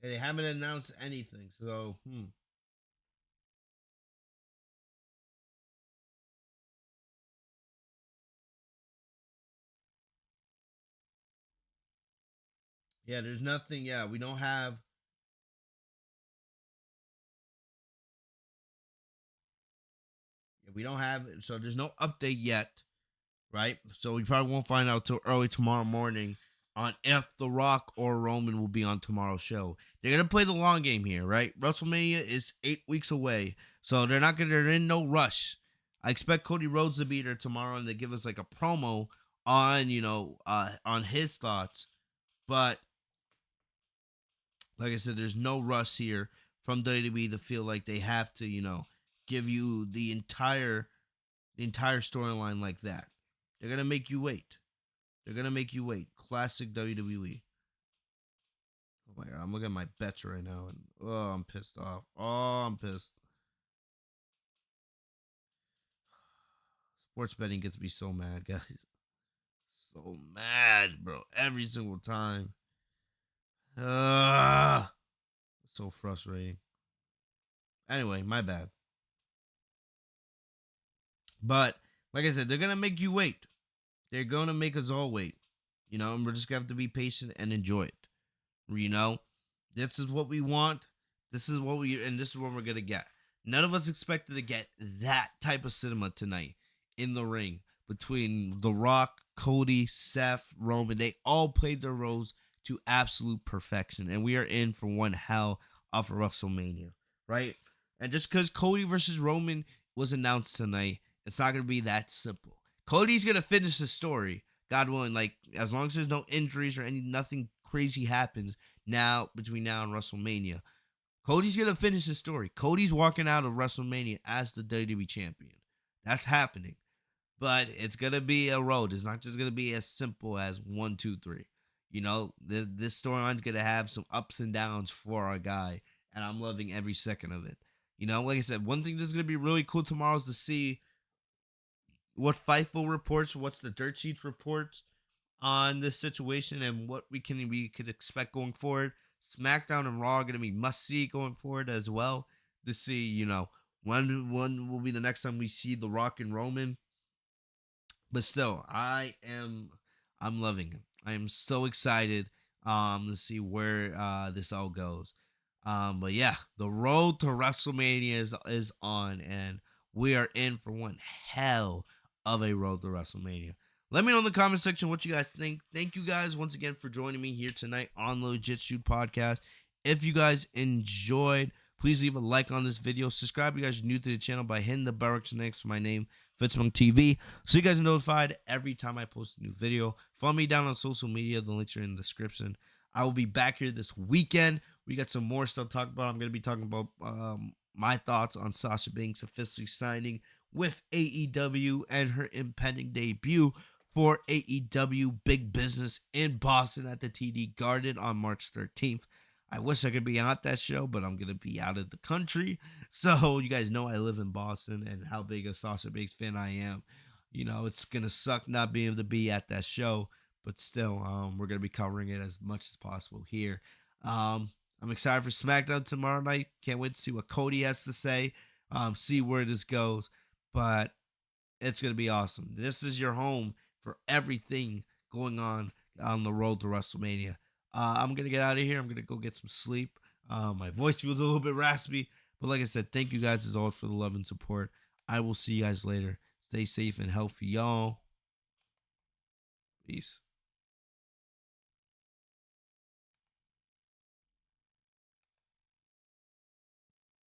they haven't announced anything. So yeah, there's nothing. Yeah, we don't have. Yeah, we don't have. So there's no update yet, right? So we probably won't find out till early tomorrow morning on if The Rock or Roman will be on tomorrow's show. They're gonna play the long game here, right? WrestleMania is 8 weeks away, so they're not gonna. They're in no rush. I expect Cody Rhodes to be there tomorrow and to give us like a promo on on his thoughts. But like I said, there's no rush here from WWE to feel like they have to give you the entire storyline like that. They're gonna make you wait. They're gonna make you wait. Classic WWE. Oh my god, I'm looking at my bets right now, and I'm pissed off. Oh, I'm pissed. Sports betting gets me so mad, guys. So mad, bro. Every single time. Uh, so frustrating. Anyway, my bad. But like I said, they're gonna make you wait. They're gonna make us all wait. And we're just gonna have to be patient and enjoy it. You know, this is what we want. This is what we're gonna get. None of us expected to get that type of cinema tonight in the ring between The Rock, Cody, Seth, Roman. They all played their roles to absolute perfection, and we are in for one hell of a WrestleMania, right? And just because Cody versus Roman was announced tonight, it's not gonna be that simple. Cody's gonna finish the story, God willing. Like as long as there's no injuries or nothing crazy happens now between now and WrestleMania. Cody's gonna finish his story. Cody's walking out of WrestleMania as the WWE champion. That's happening. But it's gonna be a road. It's not just gonna be as simple as 1, 2, 3. This storyline's gonna have some ups and downs for our guy, and I'm loving every second of it. Like I said, one thing that's gonna be really cool tomorrow is to see what Fightful reports, what's the Dirt Sheets reports on this situation, and what we could expect going forward. SmackDown and Raw are going to be must see going forward as well to see when will be the next time we see The Rock and Roman. But still, I'm loving it. I am so excited to see where this all goes. But yeah, the road to WrestleMania is on, and we are in for one hell of a road to WrestleMania. Let me know in the comment section what you guys think. Thank you guys once again for joining me here tonight on the Legit Shoot Podcast. If you guys enjoyed, please leave a like on this video. Subscribe if you guys are new to the channel by hitting the bell next to my name, Fitz TV, so you guys are notified every time I post a new video. Follow me down on social media. The links are in the description. I will be back here this weekend. We got some more stuff to talk about. I'm going to be talking about my thoughts on Sasha Banks officially signing with AEW and her impending debut for AEW Big Business in Boston at the TD Garden on March 13th. I wish I could be at that show, but I'm going to be out of the country. So you guys know I live in Boston and how big a Sasha Banks fan I am. You know, it's going to suck not being able to be at that show, but still, we're going to be covering it as much as possible here. I'm excited for SmackDown tomorrow night. Can't wait to see what Cody has to say, see where this goes. But it's going to be awesome. This is your home for everything going on the road to WrestleMania. I'm going to get out of here. I'm going to go get some sleep. My voice feels a little bit raspy. But like I said, thank you guys as always for the love and support. I will see you guys later. Stay safe and healthy, y'all. Peace.